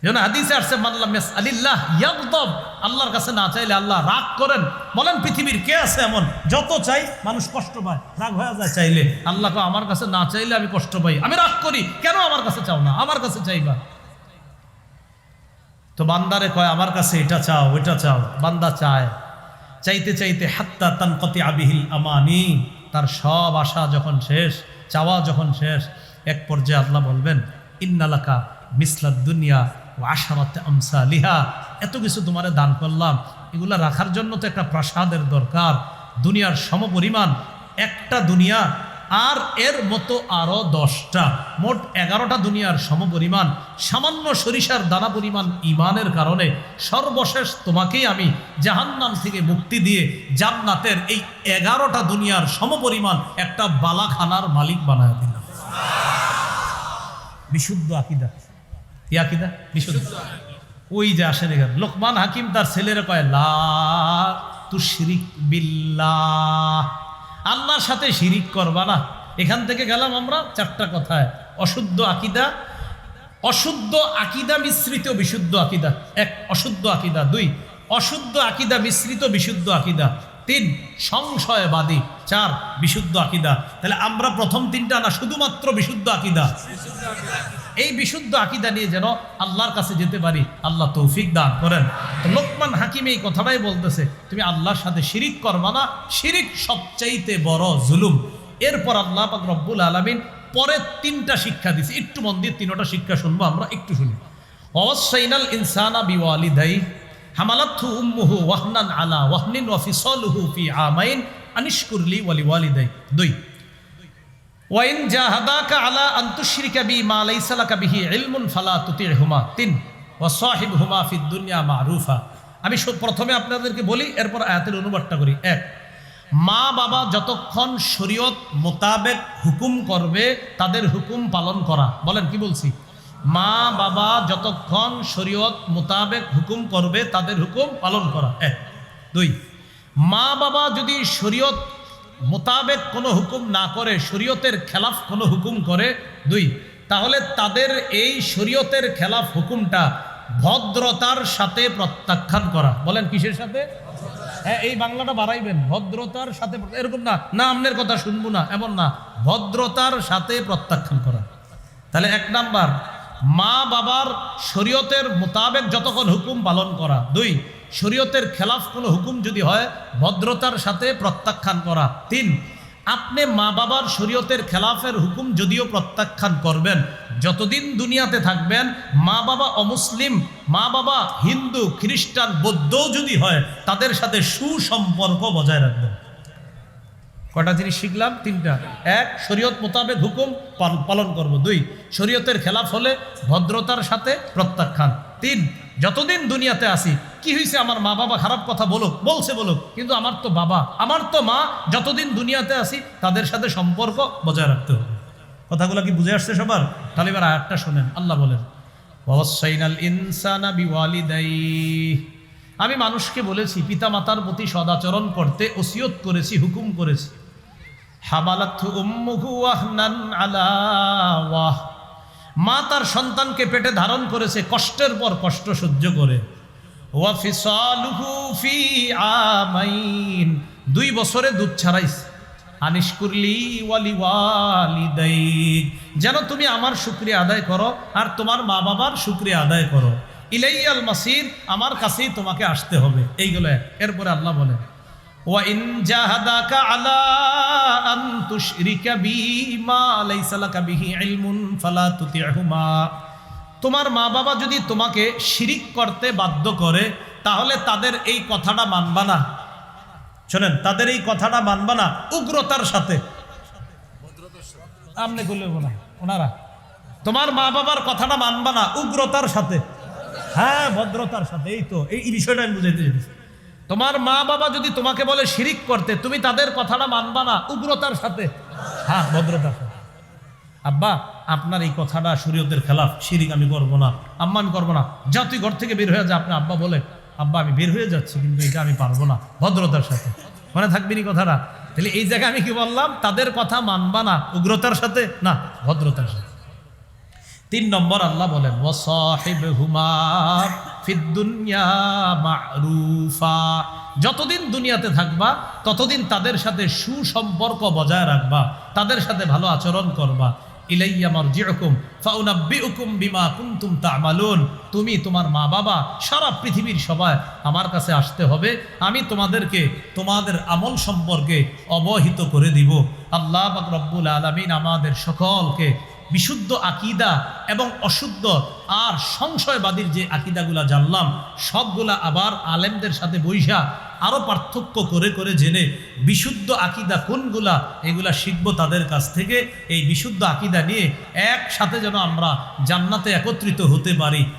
Speaker 1: যেন হাদিসে আসছে মানলাম ইয়াসআলিল্লাহ ইয়াগদাব, আল্লাহর কাছে না চাইলে আল্লাহ রাগ করেন। বলেন পৃথিবীর কে আছে এমন? যত চাই মানুষ কষ্ট পায়, রাগ হয়ে যায় চাইলে। আল্লাহ কয় আমার কাছে না চাইলে আমি কষ্ট পাই, আমি রাগ করি, কেন আমার কাছে চাও না, আমার কাছে চাইবা। তো বান্দারে কয় আমার কাছে এটা চাও ওইটা চাও, বান্দা চায়, চাইতে চাইতে হাত্তা তানকাতি বিহিল আমানি, তার সব আশা যখন শেষ, চাওয়া যখন শেষ, এক পর্যায়ে আল্লাহ বলবেন ইন্নালাকা মিসলাদ দুনিয়া ও আশারাতে আমসালিহা, এত কিছু তোমারে দান করলাম, এগুলা রাখার জন্য তো একটা প্রাসাদের দরকার, দুনিয়ার সমপরিমাণ একটা দুনিয়া আর এর মতো আরো 10টা, মোট 11টা দুনিয়ার সমপরিমাণ, সামান্য সরিষার দানা পরিমাণ ইমানের কারণে সর্বশেষ তোমাকেই আমি জাহান্নাম থেকে মুক্তি দিয়ে জান্নাতের এই 11টা দুনিয়ার সমপরিমাণ একটা বালাখানার মালিক বানায় দিলাম। বিশুদ্ধ আকীদা, কি আকীদা? বিশুদ্ধ। ওই যে আসেন এখানে লোকমান হাকিম তার ছেলেরা কয় লা তুশরিক বিল্লাহ, আল্লাহর সাথে শিরিক করবা না। এখান থেকে গেলাম আমরা 4টা কথায়। অশুদ্ধ আকীদা, অশুদ্ধ আকীদা মিশ্রিত বিশুদ্ধ আকীদা, 1 অশুদ্ধ আকীদা, 2 অশুদ্ধ আকীদা মিশ্রিত বিশুদ্ধ আকীদা, 3 সংশয়বাদী, 4 বিশুদ্ধ আকীদা। তাহলে আমরা প্রথম 3টা না শুধুমাত্র বিশুদ্ধ আকীদা। এই বিশুদ্ধ আকীদা নিয়ে যেন আল্লাহর কাছে যেতে পারি, আল্লাহ তৌফিক দান করেন। তো লোকমান হাকিম এই কথাটাই বলতেছে, তুমি আল্লাহর সাথে শিরিক করবা না, শিরিক সবচাইতে বড় জুলুম। এরপর আল্লাহ পাক রব্বুল আলামিন পরে 3টা শিক্ষা দিছে, একটু মন দিয়ে 3টা শিক্ষা শুনবো আমরা, একটু শুনি। ওয়াসাইনাল ইনসানা বিওয়ালিদাই হামালাতহু উম্মুহু ওয়াহনান আলা ওয়াহনিন ওয়া ফিসালুহু ফি আমাইন আনিশকুরলি ওয়ালিওয়ালিদাই। 2 ওয়াইন জাহাদাকা আলা আন তুশরিকা বি মা লাইসা লাকা বিহি ইলমুন ফালা তুতি'হুমা। 3 ওয়া সাহিবহুমা ফিদ দুনিয়া মারুফা। আমি প্রথমে আপনাদেরকে বলি, এরপর আয়াতের অনুবাদটা করি। 1, মা বাবা যতক্ষণ শরীয়ত মোতাবেক হুকুম করবে তাদের হুকুম পালন করা। বলেন কি বলছি? মা বাবা যতক্ষণ শরীয়ত মোতাবেক হুকুম করবে তাদের হুকুম পালন করা। 1, 2 মা বাবা যদি শরীয়ত মোতাবেক কোনো হুকুম না করে, শরীয়তের খেলাফ কোনো হুকুম করে, 2 তাহলে তাদের এই শরীয়তের খেলাফ হুকুমটা ভদ্রতার সাথে প্রত্যাখ্যান করা। বলেন কিসের সাথে? হ্যাঁ, এই বাংলাটা বাড়াইবেন, ভদ্রতার সাথে। এরকম না না আমনের কথা শুনবো না, এমন না, ভদ্রতার সাথে প্রত্যাখ্যান করা। তাহলে 1 নাম্বার মা বাবার শরীয়তের মোতাবেক যতক্ষণ হুকুম পালন করা। 2 শরীয়তের খেলাফ কোনো হুকুম যদি হয় ভদ্রতার সাথে প্রত্যাখ্যান করা। 3 আপনি মা বাবার শরীয়তের খেলাফের হুকুম যদিও প্রত্যাখ্যান করবেন, যতদিন দুনিয়াতে থাকবেন মা বাবা অমুসলিম, মা বাবা হিন্দু খ্রিস্টান বৌদ্ধও যদি হয় তাদের সাথে সুসম্পর্ক বজায় রাখবেন। কটা জিনিস শিখলাম? 3টা। 1 শরীয়ত মোতাবেক হুকুম পালন করব। 2 শরীয়তের খেলাফ হলে ভদ্রতার সাথে প্রত্যাখ্যান। 3 যতদিন দুনিয়াতে আসি কি হয়েছে, আমার মা বাবা খারাপ কথা বলুক, বলছে বলুক, কিন্তু আমার তো বাবা, আমার তো মা, যতদিন দুনিয়াতে আসি তাদের সাথে সম্পর্ক বজায় রাখতে হবে। কথাগুলো কি বুঝে আসছে সবার? তাহলে এবার আয়াতটা শোনেন। আল্লাহ বলেন ওয়াসাইনাল ইনসানা বিওয়ালিদাইহি, আমি মানুষকে বলেছি পিতা মাতার প্রতি সদাচরণ করতে ওসিয়ত করেছি, হুকুম করেছি। হামালাতহু উম্মুহু ওয়াহনান আলা ওয়াহ, মা তার সন্তানকে পেটে ধারণ করেছে কষ্টের পর কষ্ট সহ্য করে। ওয়া ফিসালুহু ফি আমাইন, 2 বছরে দুধ ছাড়াইছে। আনিশকুরলি ওয়ালিওয়ালিদাইক, যেন তুমি আমার শুকরিয়া আদায় করো আর তোমার মা বাবার শুকরিয়া আদায় করো। ইলাইয়াল মাসির, আমার কাছেই তোমাকে আসতে হবে। এইগুলো। এরপরে আল্লাহ বলেন ওয়া ইন জাহাদাকা আলা আন তুশরিকা বি মা লাইসা লাকা বিহি ইলমুন ফালা তুতি'হুমা, তোমার মা বাবা যদি তোমাকে শিরিক করতে বাধ্য করে তাহলে তাদের এই কথাটা মানবা না। শোনেন, তাদের এই কথাটা মানবা না উগ্রতার সাথে। আমনে বলবো না, ওনারা তোমার মা বাবার কথাটা মানবা না উগ্রতার সাথে। হ্যাঁ, ভদ্রতার সাথে। এই তো এই বিষয়টা আমি বুঝাইতে চাইছি। তোমার মা বাবা যদি তোমাকে বলে শিরিক করতে, তুমি তাদের কথাটা মানবা না উগ্রতার সাথে। হ্যাঁ, ভদ্রতার সাথে। আব্বা আপনার এই কথাটা শরীয়তের খেলাফ, শিরিক আমি করবো না। আম্মা আমি করবো না, যা তুই ঘর থেকে বের হয়ে যা। আপনি আব্বা বলে আব্বা আমি বের হয়ে যাচ্ছি কিন্তু এটা আমি পারবো না, ভদ্রতার সাথে। মনে থাকবেনি কথাটা? তাহলে এই জায়গায় আমি কি বললাম? তাদের কথা মানবা না উগ্রতার সাথে না, ভদ্রতার সাথে। তিন নম্বর আল্লাহ বলেন ওয়াসাহিবহুমা ফিদ দুনিয়া মা'রুফা, যতদিন দুনিয়াতে থাকবা ততদিন তাদের সাথে সুসম্পর্ক বজায় রাখবা, তাদের সাথে ভালো আচরণ করবা। ইলাইয়া মারজিউকুম ফাউনাব্বিউকুম বিমা কুনতুম তা'মালুন, তুমি তোমার মা বাবা সারা পৃথিবীর সবাই আমার কাছে আসতে হবে, আমি তোমাদেরকে তোমাদের আমল সম্পর্কে অবহিত করে দিব। আল্লাহ পাক রব্বুল আলামিন আমাদের সকলকে বিশুদ্ধ আকীদা এবং অশুদ্ধ আর সংশয়বাদীর যে আকীদাগুলা জানলাম সবগুলা আবার আলেমদের সাথে বইসা আরও পার্থক্য করে করে জেনে বিশুদ্ধ আকীদা কোনগুলা এগুলা শিখব তাদের কাছ থেকে। এই বিশুদ্ধ আকীদা নিয়ে একসাথে যেন আমরা জান্নাতে একত্রিত হতে পারি।